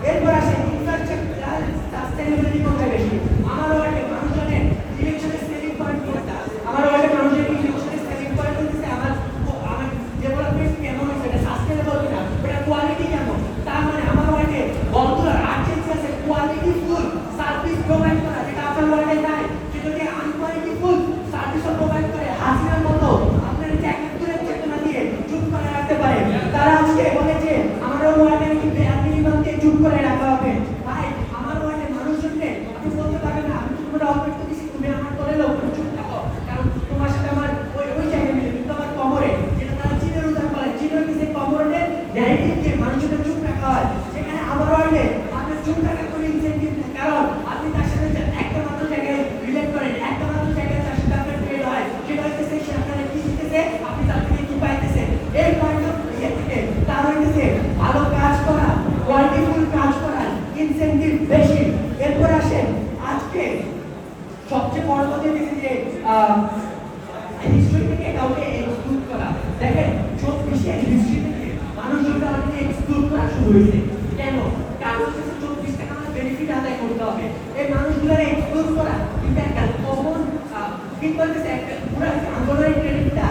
এরপর আসে ইনফ্রাস্ট্রাকচার সাস্টেইনেবিলিটি কোথায় বেশি, আমার ওয়ার্ডে মানুষজনের ইলেকশনের সেলিং পয়েন্ট কোনটা, আমার ওয়ার্ডে মানুষের ইলেকশনের সেলিং পয়েন্ট হচ্ছে আমার ডেভেলপমেন্ট কেমন হচ্ছে, এটা সাস্টেইনেবল কিনা, এটা কোয়ালিটি কেমন। তার মানে আমার ওয়ার্ডে বন্ধুরা আর্জেন্সি আছে কোয়ালিটি ফুল সার্ভিস প্রোভাইড করা, যেটা আপনার ওয়ার্ডে নাই, সে যদি আনকোয়ালিটি তারা আজকে বলে যে আমাদের ওয়ার্ডে নাকি মিনিমামকে চুপ করে রাখা হবে। ভাই আমার ওয়ার্ডে মানুষজনকে আপনি বলতে পারবেন না আমি তোমার অপেক্ষা দিচ্ছি তুমি আমার করে লোক চুপ থাকো, কারণ তোমার সাথে আমার ওই জায়গায় মিলে কিন্তু আমার কোমরে যেটা তারা চীনের উদাহরণ বলে চীনের কিছু কোমরের ন্যারেটিভকে মানুষজনকে চুপ রাখা হয়, সেখানে আমার ওয়ার্ডে আপনার চুপ থাকার কোনো ইনসেন্টিভ নেই, কারণ আপনি তার সাথে একটা মাত্র জায়গায় রিলেট করেন, একটা মাত্র জায়গায় তার সাথে আপনার ট্রেড হয়, সেটা হইতেছে সে আপনার কি শিখতেছে আপনি তার থেকে কি পাইতেছেন। এই পয়েন্ট অফ ভিউ থেকে তার হইতেছে ভালো কাজ করা, কোয়ালিটিফুল কাজ করা, ইনসেন্টিভ বেশি। এরপর আসেন আজকে সবচেয়ে বড় কথা হচ্ছে যে হিস্ট্রি থেকে কাউকে এক্সক্লুড করা। দেখেন 24 হিস্ট্রি থেকে মানুষজনকে অলরেডি এক্সক্লুড করা শুরু হয়েছে। কেন? কারণ হচ্ছে 24 টাকা আমাদের বেনিফিট আদায় করতে হবে। এই মানুষগুলোর এক্সক্লুড করা কিন্তু একটা কমন কিন্তু হচ্ছে একটা পুরো আন্দোলনের ক্রেডিটটা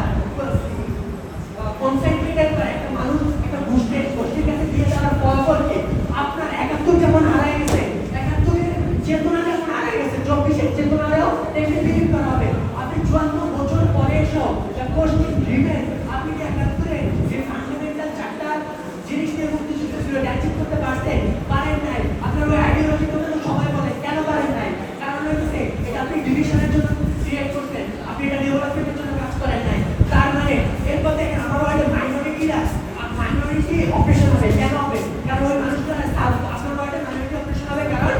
কনসেন্ট্রেটেড করে একটা মানুষ একটা গোষ্ঠীর কাছে দিয়ে দেওয়ার ফলাফল কি আপনার 71 যেমন হারায় গেছে, 71 এর চেতনা যেমন হারায় গেছে, 24 এর চেতনাটাও তেমনি বিলীন করা হবে। আপনি 54 বছর পরে এসেও গোষ্ঠী ড্রিভেন আপনি কি 71 এর যে ফান্ডামেন্টাল চারটা জিনিস নিয়ে মুক্তিযুদ্ধ ছিল অ্যাচিভ করতে পারতেন? পারেন নাই। আপনার ওই আইডিওলজি কথা তো সবাই বলে কেন পারেন নাই? কারণ হচ্ছে এটা আপনি ডিভিশনের জন্য ক্রিয়েট করতেন, আপনি এটা ডেভেলপমেন্টের জন্য কাজ করেন নাই। তার মানে এরপর দেখেন আমার ওয়ার্ডে মাইনরিটিরা মাইনরিটি অপারেশন হবে। কেন হবে? কারণ ওই মানুষগুলো আপনার ওয়ার্ডে মাইনরিটি অপারেশন হবে কারণ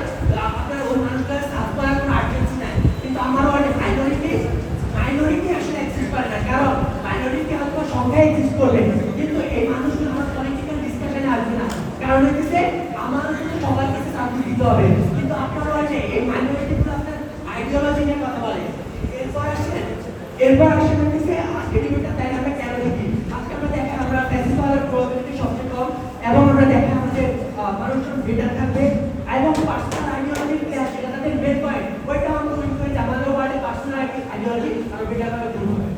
আপনার ওই মানুষগুলো সাফ করার কোনো আর্জেন্সি নাই। কিন্তু আমার ওয়ার্ডে মাইনরিটি আসলে এক্সিস্ট করে না, কারণ মাইনরিটি হয়তো সংখ্যায় এক্সিস্ট করবে কিন্তু এই মানুষগুলো আমার পলিটিক্যাল ডিসকাশনে আসবে না, কারণ হচ্ছে আমার কিন্তু সবার কাছে চাকরি দিতে হবে। কিন্তু আপনার ওয়ার্ডে এই মাইনরিটিগুলো আপনার আইডিওলজি নিয়ে কথা বলে। এরপর আসেন হচ্ছে আজকে ডিবেটটা তাই আমরা কেন দেখি। আজকে আমরা দেখেন আমরা ফেস্টিভ্যালের প্রবাবিলিটি সবচেয়ে কম এবং আমরা দেখেন আমাদের মানুষজন বেটার থাকবে এবং পার্সোনাল আইডিওলজি যেটা তাদের মেন পয়েন্ট ওইটা আমরা উইন করে আমাদের ওয়ার্ডে পার্সোনাল আইডিওলজি আরো বেটার ভাবে তৈরি হবে।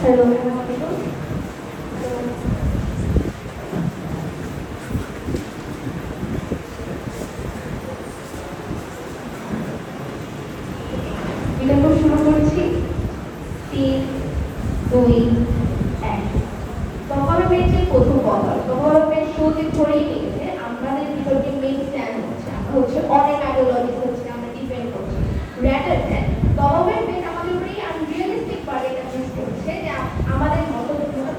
Hello. বিলম্ব শুরু করছি 3, 2, 1 গভর্নমেন্টের প্রথম কথা গভর্নমেন্ট শুরুতে ধরেই নিয়েছে আমাদের ভিতরে মেইন স্ট্যান্ড হচ্ছে আমরা হচ্ছে অনেক আইডিওলজি হচ্ছে আমরা ডিপেন্ড করছি রেদার দ্যান গভর্নমেন্ট আমাদের উপরে আনরিয়ালিস্টিক বার্ডেন ইউজ করছে যে আমাদের মতো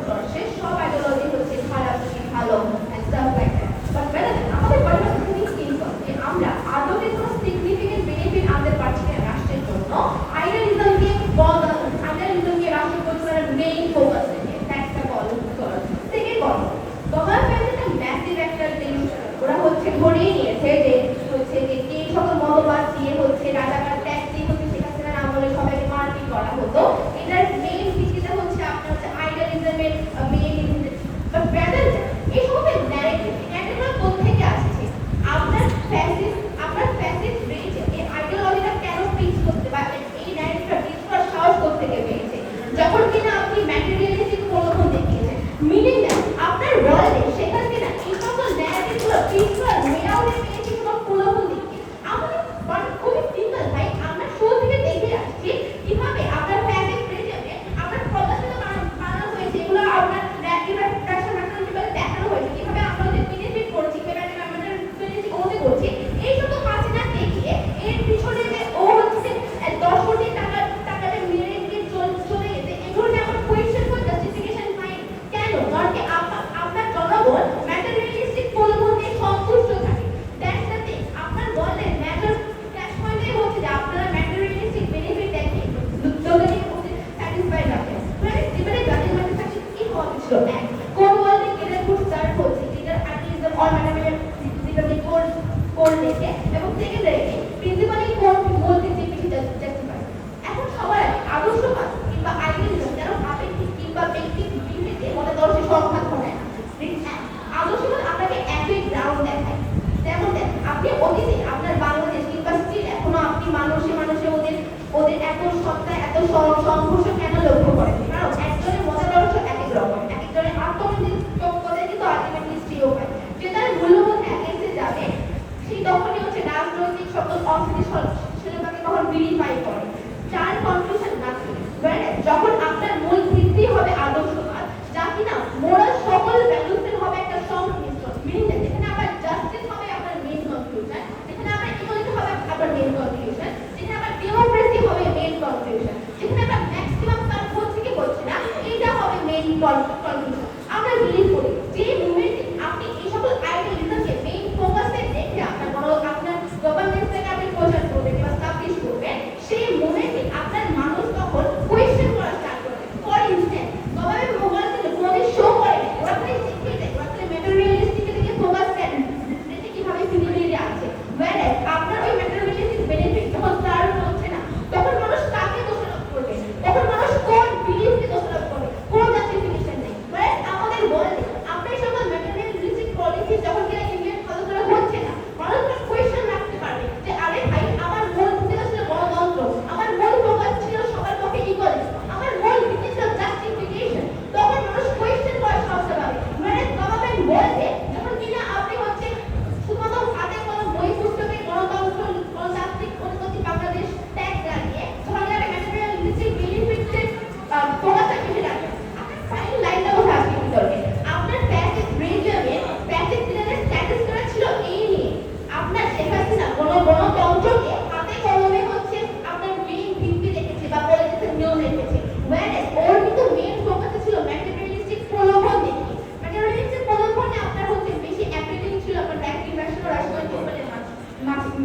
করছে সব আইডিওলজি হচ্ছে খারাপ কি ভালো and stuff like that but better আমাদের পার্সোনাল থিংকিং যে আমরা আদতে কোনো সিগনিফিকেন্ট বেনিফিট আনতে পারছি না রাষ্ট্রের জন্য আইডিয়ালিজমকে বন্ধ আইডিয়ালিজমকে রাষ্ট্র পরিচালনার মেইন ফোকাস থেকে একটা বল করা সেকেন্ড বল গভর্নমেন্টের ম্যাসিভ একটা টেনশন ওরা হচ্ছে ধরেই নিয়েছে যে হচ্ছে যে এই সকল মতবাদ দিয়ে হচ্ছে রাজাকার ট্যাক্স দিয়ে হচ্ছে শেখ হাসিনার আমলে সবাইকে মারপিট করা হতো এটার মেইন ভিত্তিটা হচ্ছে আপনার হচ্ছে আইডিয়ালিজমের মেইন বাট বেটার এই সকল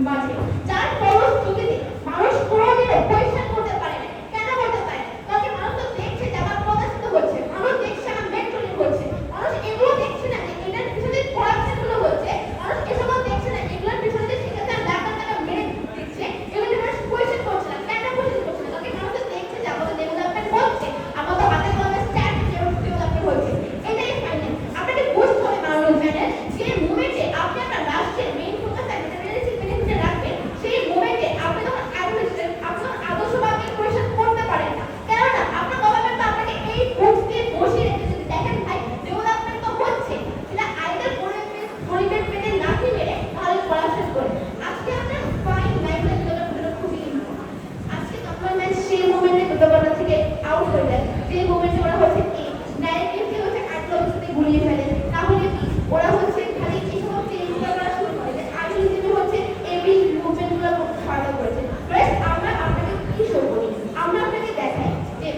মাঝে, যার ফলশ্রুতিতে মানুষ কোনোদিনও কোয়েশ্চেন করতে পারে না। কেন করতে পারে না? কারণ কি মানুষ তো দেখছে যে আমার প্রকাশিত হচ্ছে, মানুষ দেখছে আমার মেট্রো হচ্ছে, মানুষ এগুলো দেখছে না যে এটার পিছনে করাপশন গুলো হচ্ছে, মানুষ এসবও দেখছে না এগুলোর পিছনে যে শিক্ষার্থীরা লাখ লাখ টাকা মেরে দিচ্ছে, এগুলো মানুষ কোয়েশ্চেন করছে না। কেন কোয়েশ্চেন করছে না? কারণ কি মানুষ তো দেখছে যে আমাদের ডেভেলপমেন্ট হচ্ছে, আমাদের হাতে কলমে স্ট্যাট ডেভেলপমেন্ট হচ্ছে। এটাই ফাইনাল। আপনাকে বুঝতে হবে মাননীয় চ্যানেল, যে মুভমেন্টে আপনি আপনার রাষ্ট্রের মেইন ফোকাস রিয়েলিস্টিক বেনিফিটে রাখবেন, সেই মুভমেন্টে আপনি যখন আদর্শবাদকে কোয়েশ্চেন করতে পারেন না। কেননা আপনার গভর্নমেন্ট তো আপনাকে এই বুঝ দিয়ে বসিয়ে রেখেছে যে দেখেন ভাই ডেভেলপমেন্ট তো হচ্ছে, সেটা আইদার পরিবেশ পেতে লাঠি মেরে তাহলে করাপশন করে। আজকে আপনার ফাইন লাইফের ডেভেলপমেন্ট খুবই ইম্পর্টেন্ট। আজকে গভর্নমেন্ট সেই মুভমেন্টের ডেভেলপমেন্ট থেকে আউট হয়ে যায়, যে মুভমেন্টে ওরা হচ্ছে কি ন্যারেটিভকে হচ্ছে আইডিওলজিতে গুলিয়ে ফেলে, তাহলে কি ওরা হচ্ছে খালি এই সমস্ত জিনিসগুলো করা শুরু করে যে আইডিওলজিতে হচ্ছে এবি মুভমেন্টগুলো ছড়ানো করেছে। প্লাস আমরা আপনাকে কি শো করি, আমরা আপনাকে দেখাই যে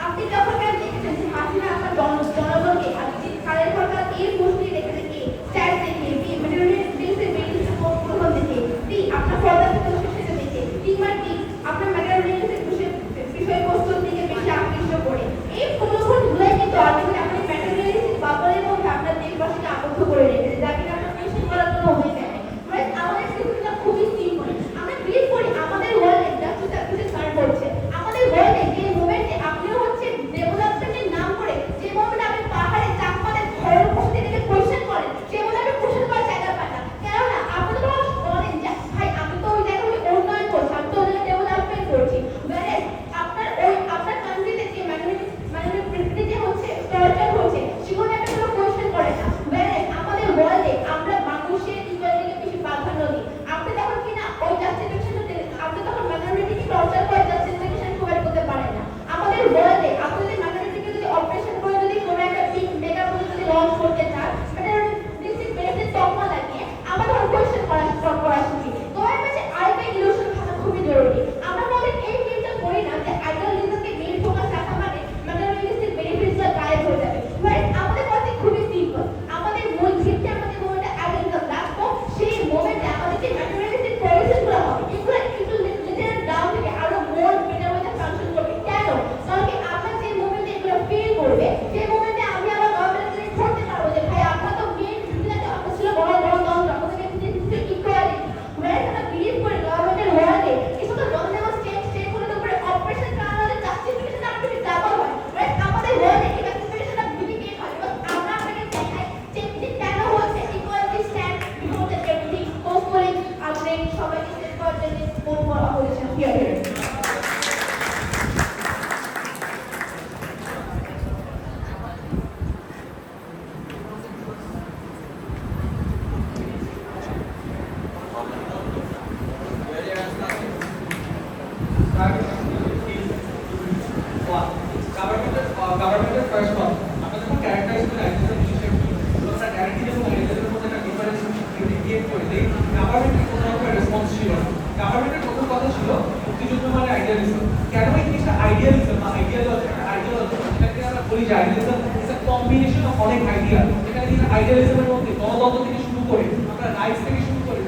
আপনি যখন দেখেছেন যে হাসিনা আমার জনগণকে কালের সরকার এই পোস্টে রেখেছে কি চ্যাট দেখে মানে রিলসে বেরিয়েছে প্রথম দেখে আপনার পর্দা থেকে শেষে দেখে টিমার কি আপনার ম্যাটার রিলসের বিষয়বস্তুর দিকে বেশি আকৃষ্ট করে এই প্রলোভনগুলোই কিন্তু আলটিমেটলি আপনার ম্যাটার রিলসের বাবলের মধ্যে আপনার দেশবাসীকে আবদ্ধ করে রেখেছে, যা কিনা আপনার মেনশন করার কোনো হয়ে যায়। আমাদের সিস্টেমটা খুবই সিম্পল। আমরা বিলিভ করি আমাদের ওয়ার্ল্ডে জাস্টিস কিছু সার্ভ করছে, আমাদের ওয়ার্ল্ডে যে মুভমেন্টে আপনিও হচ্ছে ডেভেলপমেন্টের নাম করে যে মুভমেন্টে আপনি পাহাড়ে চাকমাদের ঘরের উপস্থিতি থেকে কোয়েশ্চেন করেন, সে মুভমেন্টে আপনি কোয়েশ্চেন করার জায়গা পান না। কেননা আপনি তো বলেন যে ভাই আমি তো ওই জায়গায় উন্নয়ন করছি, আমি তো ওই জায়গায় ডেভেলপমেন্ট করছি, আপনার কান্ট্রিতে যে মাননীয় প্রেসিডেন্ট যে হচ্ছে টর্চার হচ্ছে সেগুলো একটা কোনো কোয়েশ্চেন করে না। আমাদের ওয়ার্ল্ডে আমরা মানুষের ইকুয়ালিটিকে বেশি প্রাধান্য দিই। আপনি তখন কিনা ওই জাস্টিফিকেশন আপনি তখন মাইনরিটিকে টর্চার করে জাস্টিফিকেশন প্রোভাইড করতে পারেন না। আমাদের ওয়ার্ল্ডে আপনি যদি মাইনরিটিকে যদি অপারেশন করে যদি কোনো একটা বিগ মেগা প্রজেক্ট যদি লঞ্চ করতে চান, এটা ডিস্ট্রিক্ট বেনিফিট তকমা লাগিয়ে আমরা তখন কোয়েশ্চেন করা শিখি। গভর্নমেন্টে আরেকটা ইলিউশন থাকা খুবই জরুরি। আমরা আমাদের এই চিন্তা করি না যে আইডিয়ালিজমকে মেইন ফোকাস রাখা মানে মাইনরিটির বেনিফিটসটা গায়েব হয়ে যাবে। আমাদের কথা খুবই সিম্পল। আমাদের মূল ভিত্তি আমাদের মোমেন্টে আইডিয়ালিজম রাখবো, সেই মোমেন্টে আমাদের যে ম্যাটেরিয়ালিস্টিক পলিসিসগুলো হবে এগুলো একটু লিটার ডাউন থেকে আরো মোর বেটার ওয়েতে ফাংশন করবে। কেন? কারণ কি আমরা যে মোমেন্টে এগুলো ফিল করবে সেই মোমেন্টে আমি আমার গভর্নমেন্টকে ধরতে পারবো যে ভাই আপনারা তো মেইন ভিত্তিটা আপনার ছিল বড় গণতন্ত্র, আমাদের ইকুয়ালিটি। আমরা বিলিভ করি গভর্নমেন্টের ওয়ার্ল্ডে এই সকল জনজীবন স্টেটগুলোর উপরে অপারেশন চালানোর জাস্টিফিকেশন আপনি ডাবল হয়। আমাদের ওয়ার্ল্ডে এই জাস্টিফিকেশনটা ডুপ্লিকেট হয় এবং আমরা আপনাকে দেখাই যে কেন হচ্ছে equality stand before the everything hopefully আপনি সবাইকে শেষ পর্যন্ত কোন করা হয়েছে হিয়ার গভর্নমেন্টের ফার্স্ট ওয়ান আমরা যখন ক্যারেক্টারাইজ করে আইডিয়াল বিশেষ আমরা ন্যারেটিভ এবং আইডিয়ালের মধ্যে একটা ডিফারেন্স ক্রিয়েট করে দেই। গভর্নমেন্টের কোনো রকমের রেসপন্স ছিল না। গভর্নমেন্টের প্রথম কথা ছিল মুক্তিযুদ্ধ মানে আইডিয়ালিজম। কেন এই জিনিসটা আইডিয়ালিজম বা আইডিয়ালজি এটাকে আমরা বলি যে idealism is a combination of অনেক আইডিয়া। যেখানে কিনা আইডিয়ালিজমের মধ্যে গণতন্ত্র থেকে শুরু করে আমরা রাইটস থেকে শুরু করে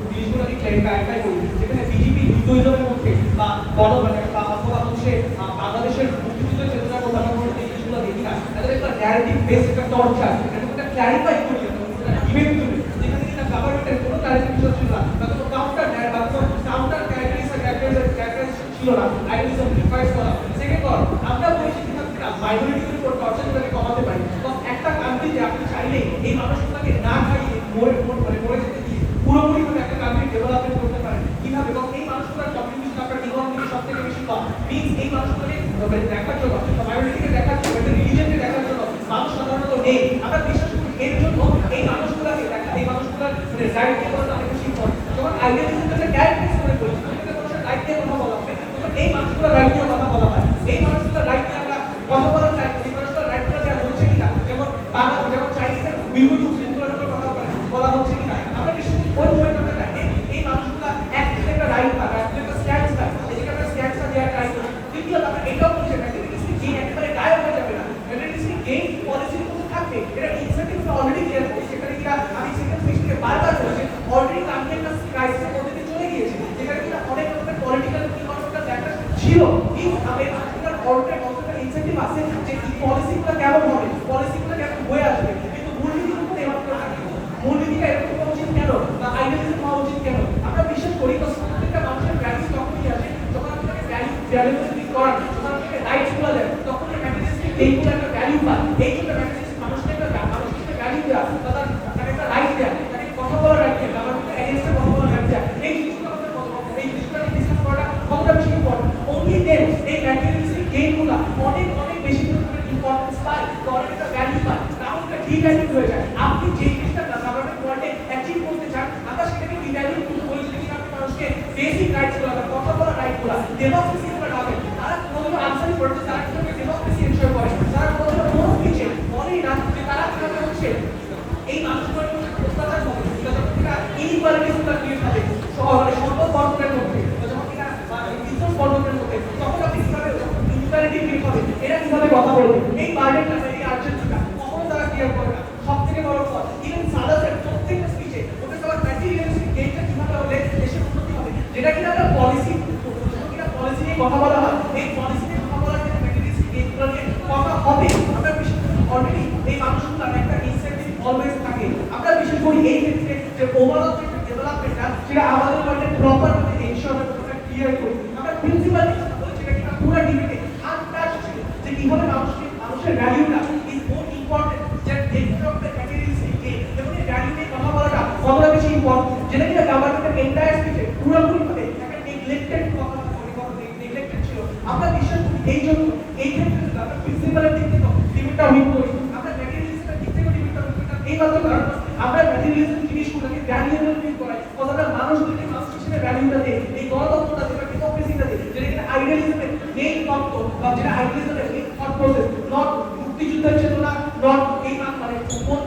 জিনিসগুলোকে ক্লারিফাই করি। যেখানে বিজেপি যুদ্ধের মধ্যে বা অথবা হচ্ছে বাংলাদেশের মুক্তিযুদ্ধের চেতনার কথা আমরা বলতে জিনিসগুলো দেখি না। তাদের একটা ন্যারেটিভ বেস একটা টর্চার একটা ক্লারিফাই করি ইভেন্ট করে যেখানে কিনা গভর্নমেন্টের কোনো ক্লারিফিকেশন ছিল না বা কোনো কাউন্টার ক্যারেক্টারাইজেশন ছিল না। আইডিয়ালিজম রিফাইন্স করা। সেকেন্ড কর আমরা বলছি কিনা মাইনরিটির উপর টর্চারগুলোকে কমাতে পারি। তো একটা কান্ট্রিতে আপনি চাইলে এই মানুষগুলোকে না খাইয়ে মরে যেতে দিয়ে পুরোপুরিভাবে একটা কান্ট্রি ডেভেলপমেন্ট করতে পারেন কিভাবে? এবং এই মানুষগুলোর কমিউনিকেশন আপনার ইকোনমি সব থেকে বেশি কম মিনস এই মানুষগুলোকে দেখার জন্য মাইনরিটিকে দেখার জন্য একটা রিলিজনকে দেখার জন্য মানুষ সাধারণত নেই। আমরা বিশ্বাস করি এর জন্য এই মানুষগুলোকে দেখা এই মানুষগুলোর রাইট নিয়ে কথা অনেক বেশি ইম্পর্টেন্ট। যখন আইডেন্টিটিকে ক্যারেক্টারাইজ করে বলি সেখানে মানুষের রাইট নিয়ে কথা বলা হবে, তখন এই মানুষগুলোর রাইট নিয়ে কথা বলা হয়। এই মানুষগুলোর রাইট নিয়ে আমরা কথা বলার চাই। এই মানুষগুলোর রাইটগুলো দেওয়া হচ্ছে কিনা, যেমন যেমন চাইনিজের উইগুর মুসলিমগুলোর উপর কথা বলা হচ্ছে কিনা আমরা বিশ্বাস করি ওই মোমেন্টটা দেখে এই মানুষগুলো একদিকে একটা রাইট পাবে, একদিকে একটা স্ট্যান্স পাবে, এদিকে একটা স্ট্যান্সটা দেওয়ার ট্রাই করি। দ্বিতীয়ত আমরা এটাও বলছি ম্যাটেরিয়ালিস্টিক গেইন একেবারে গায়েব হয়ে যাবে না। ম্যাটেরিয়ালিস্টিক গেইন পলিসির মধ্যে থাকবে। এটা ইনসেন্টিভ অলরেডি ক্লিয়ার করছে। সেখানে কিনা আমি সেকেন্ড ফিক্সকে বারবার বলছি অলরেডি কান্ট্রি একটা ক্রাইসিসের মধ্যে এইগুলো একটা ভ্যালু পায়। এই জন্য মানুষকে একটা ভ্যালু দেওয়া, তাকে একটা রাইট দেওয়া, তাকে কথা বলার রাইট দেওয়া, গভর্নমেন্টের এগেইনস্টে কথা বলার রাইট দেওয়া, এই জিনিসগুলো আমাদের এই জিনিসগুলো ডিসকাস করাটা কতটা বেশি ইম্পর্টেন্ট। অনলি দেন এই ম্যাটেরিয়ালিস্টিক গেইনগুলো অনেক অনেক বেশি ইম্পর্টেন্স পায়, অনেক একটা ভ্যালু পায়, তাহলে এটা ডিভ্যালু হয়ে যায়। আপনি যে জিনিসটা গভর্নমেন্ট ওয়ার্ল্ডে অ্যাচিভ করতে চান, আমরা সেটাকে ডিভ্যালু করে যদি আপনি মানুষকে বেসিক রাইটসগুলো, কথা বলার রাইটগুলো, ডেমোক্রেসিগুলো না দেন, তারা কোনো আনসারই করতে, তারা কিভাবে ডেমোক্রেসি এনশিওর করে, তারা কোনো কোনো কিছু মনেই না যে তারা কিভাবে হচ্ছে এই মানুষগুলোর মধ্যে অত্যাচার হবে, যখন কিনা ইনইকুয়ালিটিসগুলো ক্রিয়েট হবে শহরে সম্পদ বর্তনের মধ্যে, যখন কিনা বিজনেস বর্তনের মধ্যে, তখন আপনি কিভাবে ইনইকুয়ালিটি ক্রিয়েট হবে, এরা কিভাবে কথা বলবে, এই বার্ডেনটা, এই আর্জেন্টটা কখনো তারা ক্লিয়ার করে না। সবথেকে বড় কথা, ইভেন সাদাসের প্রত্যেকটা স্পিচে ওদের সবার ম্যাটেরিয়ালিস্টিক গেইনটা কিভাবে হলে দেশের উন্নতি হবে, যেটা কিনা আমরা পলিসি নিয়ে কথা বলা হয়, এই পলিসি নিয়ে কথা বলার ক্ষেত্রে ম্যাটেরিয়ালিস্টিক গেইনগুলো নিয়ে কথা হবে। আমরা বিশেষ করে অলরেডি এই মানুষগুলোর একটা ইনসেন্টিভ অলওয়েজ থাকে। আমরা বিশেষ করে এই ক্ষেত্রে যে ওভারঅল যে ডেভেলপমেন্টটা, সেটা আমাদের ওয়ার্ল্ডে প্রপার ভাবে এনশিওর করতে ক্লিয়ার করি। আমরা প্রিন্সিপাল কথা বলি, যেটা কিনা পুরো ডিবেটে আনটাচ ছিল, যে কিভাবে মানুষের ভ্যালুটা ইজ মোর ইম্পর্টেন্ট যে ডেভেলপমেন্ট ম্যাটেরিয়ালিস্টিক গেইন, এবং এই ভ্যালু নিয়ে কথা বলাটা কতটা বেশি ইম্পর্টেন্ট, যেটা কিনা গভর্নমেন্টের এন্টায়ার স্পিচে পুরোপুরি ভাবে একটা নেগলেক্টেড কথা নেগলেক্টেড ছিল। আমরা বিশ্বাস করি এই জন্য এই ক্ষেত্রে আমরা প্রিন্সিপালের দিক থেকে ডিবেটটা উইন করি, আমরা ম্যাটেরিয়ালিস্টের দিক থেকে ডিবেটটা উইন করি। এই মাত্র কারণ আমরা ম্যাটেরিয়ালিস্টিক জিনিসগুলোকে ভ্যালুয়েবল ফিল করাই, কতটা মানুষ হিসেবে ভ্যালুটা দেয়, এই গণতন্ত্রটা দেয়, ডেমোক্রেসিটা দেয়, যেটা কিনা আইডিয়ালিজমের মেইন তত্ত্ব, বা যেটা আইডিয়ালিজমের মেইন থট প্রসেস, নট মুক্তিযুদ্ধের চেতনা, নট এই মানে কোন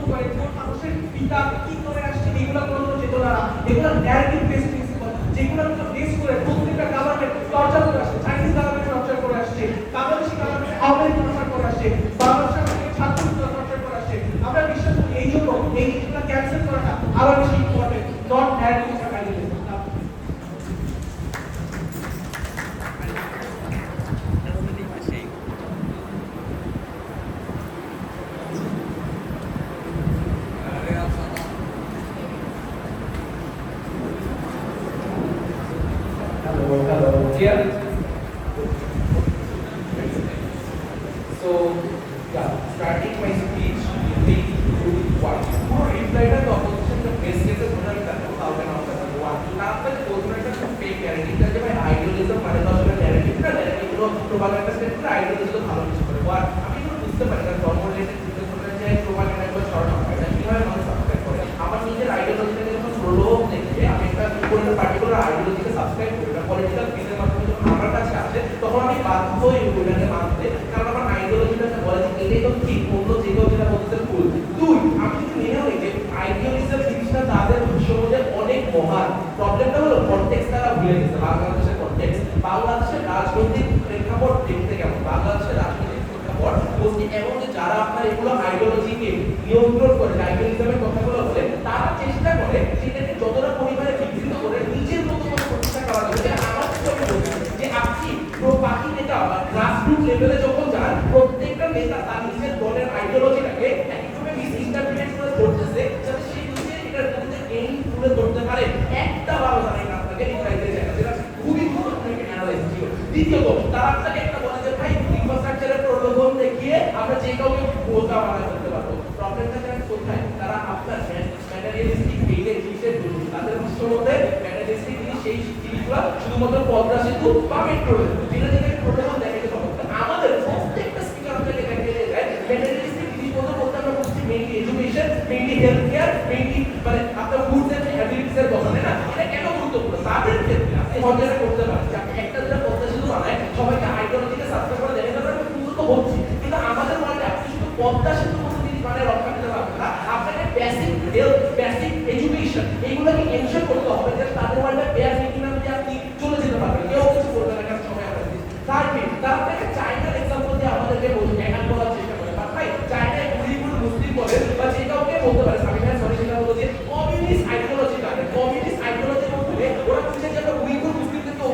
মানুষের পিতা কি করে আসছে, এইগুলো কোনো চেতনা না, এগুলো ন্যারেটিভ বেসড প্রিন্সিপাল, যেগুলো বেস করে প্রত্যেকটা গভর্নমেন্ট টর্চার করে আসছে। চাইনিজ গভর্নমেন্ট টর্চার করে আসছে, বাংলাদেশি গভর্নমেন্ট আওয়ামী লীগ টর্চার করে আসছে, বাংলাদেশের ছাত্র টর্চার করে আসছে। আমরা বিশ্বাস করি এই জন্য এই জিনিসগুলো ক্যান্সেল করাটা আরো বেশি ইম্পর্টেন্ট, নট ন্যারেটিভ বা idealism. Hello. Clear? So, yeah, starting my speech will be what? More reply to the opposition, the best cases what are the 2001. After the post-production of fake narrative, that is my idealism, my narrative, narrative, propaganda statement, idealism, ভালো কিছু করে। What? আমি কোনো বুঝতে পারি না formulated business model যে propaganda বা short হয় না, কিভাবে মানুষ সাবস্ক্রাইব করে। আমার নিজের আইডিওলজিটাকে যখন প্রলোভ দেখে আমি একটা কোনো পার্টিকুলার আইডিওলজিকে সাবস্ক্রাইব করি না, পলিটিক্যাল ফিল্ডের মাধ্যমে যখন আমার কাছে আসে তখন আমি বাধ্য হই ওইটাকে মানতে, কারণ আমার আইডিওলজিটাকে বলে যে এটাই তো ঠিক, অন্য যে কেউ যেটা বলতে ভুল। দুই, আমি যদি মেনে হই যে আইডিওলজির জিনিসটা তাদের সমাজে অনেক মহান, প্রবলেমটা হলো কনটেক্সট তারা ভুলে গেছে। বাংলাদেশের কনটেক্সট, বাংলাদেশের রাজনৈতিক প্রেক্ষাপট দেখতে কেমন, বাংলাদেশের রাজনৈতিক প্রেক্ষাপট বলছি, এবং যারা আপনার এগুলো আইডিওলজিকে নিয়ন্ত্রণ করে, আইডিওলজিজমের কথাগুলো বলে, তারা চেষ্টা করে সেটাকে যতটা পরিমাণে বিকৃত করে নিজের মতো করে প্রতিষ্ঠা করা যাবে। আমার চোখে বলছে যে আপনি বাকি নেতা বা গ্রাসরুট লেভেলে যখন যান, প্রত্যেকটা নেতা তার নিজের দলের আইডিওলজিটাকে একইভাবে মিস ইন্টারপ্রিট করে ধরতেছে, যাতে সেই নিজে এটার মধ্যে গেইন তুলে ধরতে পারে। একটা বারো জানাই না আপনাকে রিপ্লাইতে জায়গা, যেটা খুবই আপনাকে অ্যানালাইজ ছিল। দ্বিতীয়ত, তারা আপনাকে একটা বলে যে ভাই ইনফ্রাস্ট্রাকচারের প্রলোভন দেখিয়ে আমরা যে কাউকে বোকা বানাতে করতে পারবো। প্রবলেমটা জানেন কোথায়? তারা আপনার ম্যাটেরিয়ালিস্টিক গেইনের জিনিসের জন্য তাদের মধ্যে ম্যাটেরিয়ালিস্টিক জিনিস, সেই জিনিসগুলো শুধুমাত্র পদ্মা সেতু বা মেট্রো রেল, যেটা যেটা প্রলোভন দেখাতে পারবো। আমাদের প্রত্যেকটা স্পিকার আপনাকে দেখিয়ে যায় ম্যাটেরিয়ালিস্টিক জিনিসপত্র বলতে আমরা বলছি mainly education, mainly health care, mainly মানে আপনার ফুডস এন্ড হ্যাবিটের কথা, না? এটা কেন গুরুত্বপূর্ণ? তাদের ক্ষেত্রে আপনি হজেরা করতে পারেন যে আপনি একটা যেটা পদ্মা সেতু বানায় সবাইকে আইডিওলজিকে সাবস্ক্রাইব করে দেখেন, আমরা উন্নত হচ্ছি, কিন্তু আমাদের মনে আপনি শুধু পদ্মা সেতু মানে রক্ষা করতে পারবেন না, আপনাকে বেসিক হেলথ, বেসিক এডুকেশন এইগুলোকে এনশিওর করতে হবে যে তাদের ওয়ার্ল্ডে বেয়ার মিনিমাম দিয়ে আপনি চলে যেতে পারবেন, কেউ কিছু করবে না, কারণ সময় আমাদের দিচ্ছে। থার্ড, তারা আপনাকে চাইনার এক্সাম্পল দিয়ে আমাদেরকে একান বলার চেষ্টা করে, বাট ভাই চাইনায় উইগুর মুসলিম বলে বা যে কাউকে বলতে পারে, আমি ভাই সরি সেটা বলতে যে কমিউনিস্ট আইডিওলজি, তাদের কমিউনিস্ট আইডিওলজির মধ্যে ওরা বুঝে যে উইগুর মুসলিমদেরকে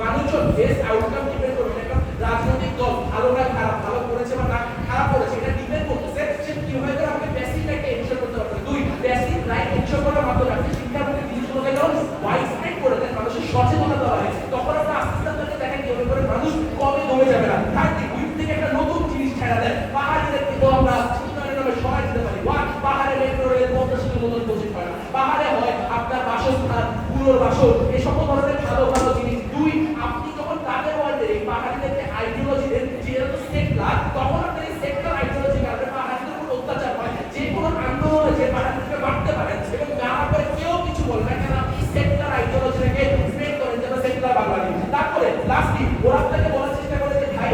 মানুষজন বেস্ট আউটকাম ডিপেন্ড করবে একটা রাজনৈতিক দল ভালো না খারাপ, ভালো করেছে বা না খারাপ করেছে, এটা ডিপেন্ড করতেছে সে কিভাবে করে আমাকে বেসিক রাইটকে এনশিওর করতে পারবে। দুই, বেসিক রাইট এনশিওর করার মাধ্যমে আপনি শিক্ষামূলক জিনিসগুলোকে যখন ওয়াইড স্প্রেড করে দেন, মানুষের সচেতনতা বাড়ে, তখন আমরা আস্তে আস্তে আপনাকে দেখেন কিভাবে করে মানুষ কমে দমে যাবে না। থার্ড, উইপ থেকে একটা নতুন জিনিস ছেড়া দেয়, পাহাড়িদের কিন্তু আমরা উন্নয়নের নামে সবাই দিতে পারি। পাহাড়ে মেট্রো রেল পদ্মাসেতু নতুন প্রজেক্ট হয় না, পাহাড়ে হয় আপনার বাসস্থান, পুনর্বাসন, এই সকল ধরনের ভালো ভালো জিনিস। দুই, আপনি যখন তাদের ওয়ার্ল্ডে এই পাহাড়িদেরকে আইডিওলজি দেন যেহেতু সেকুলার, তখন আপনার এই সেকুলার আইডিওলজি কারণে পাহাড়িদের উপর অত্যাচার হয়, যে কোনো আন্দোলন হয়েছে পাহাড়িদেরকে মারতে পারেন এবং মারার পরে কেউ কিছু বলে না, কারণ আপনি সেকুলার আইডিওলজিটাকে স্প্রেড করেন যেন সেকুলার বাঙালি। তারপরে লাস্টলি ওরা আপনাকে বলার চেষ্টা করে যে ভাই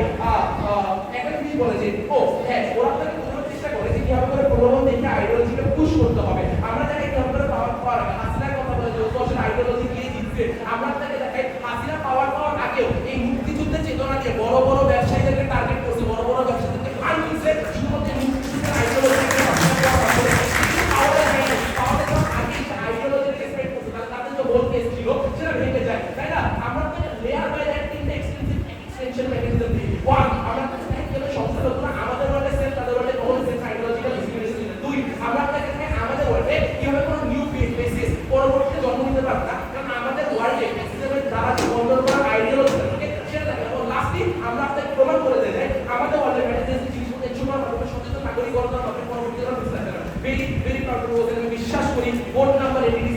একটা জিনিস বলে যে ও হ্যাঁ, ওরা আপনাকে বোঝানোর চেষ্টা করে যে কিভাবে করে প্রলোভন দেখে আইডিওলজিকে পুশ করতে হবে। আমরা দেখে কিভাবে করে পাওয়ার হাসিনার কথা বলে যে দশের আইডিওলজি দিয়ে জিতছে, আমরা আপনাকে দেখাই হাসিনা পাওয়ার আগেও এই মুক্তিযুদ্ধের চেতনা দিয়ে বড় বড় ব্যবসায়ীদেরকে টার্গেট করছে, বড় বড় ব্যবসায়ীদেরকে ফান্ড দিচ্ছে শুধুমাত্র মুক্তিযুদ্ধের আইডিওলজিকে আইডিওলজিকে স্প্রেড করছে। তাদের যে হোল কেস ছিল সেটা ভেঙে যায়, তাই না? আমরা আপনাকে লেয়ার বাই লেয়ার তিনটে এক্সটেনশন মেকানিজম দিই। ওয়ান, আমরা আপনাকে দেখাই কিভাবে সংখ্যালঘুরা আমাদের ওয়ার্ল্ডে সেল, তাদের ওয়ার্ল্ডে কখন সেল আইডিওলজিক্যাল ডিসক্রিমিনেশন। দুই, আমরা আপনাকে দেখাই আমাদের ওয়ার্ল্ডে কিভাবে কোনো নিউ বেসিস পরবর্তীতে জন্ম নিতে পারবে না, কারণ আমাদের ওয়ার্ল্ডে সিস্টেমের দ্বারা যে কন্ট্রোল করার আইডিওলজি থাকে সেটা থাকে। এবং লাস্টলি আমরা আপনাকে প্রমাণ করে দেয় যে আমাদের ওয়ার্ল্ডে ম্যানেজেন্স জিনিসগুলো একসময় মাধ্যমে সচেতন নাগরিক গণতন্ত্র মাধ্যমে পরবর্তীতে ভেরি ভেরি প্রাউড আমি বিশ্বাস করি ভোট নাম্বার 86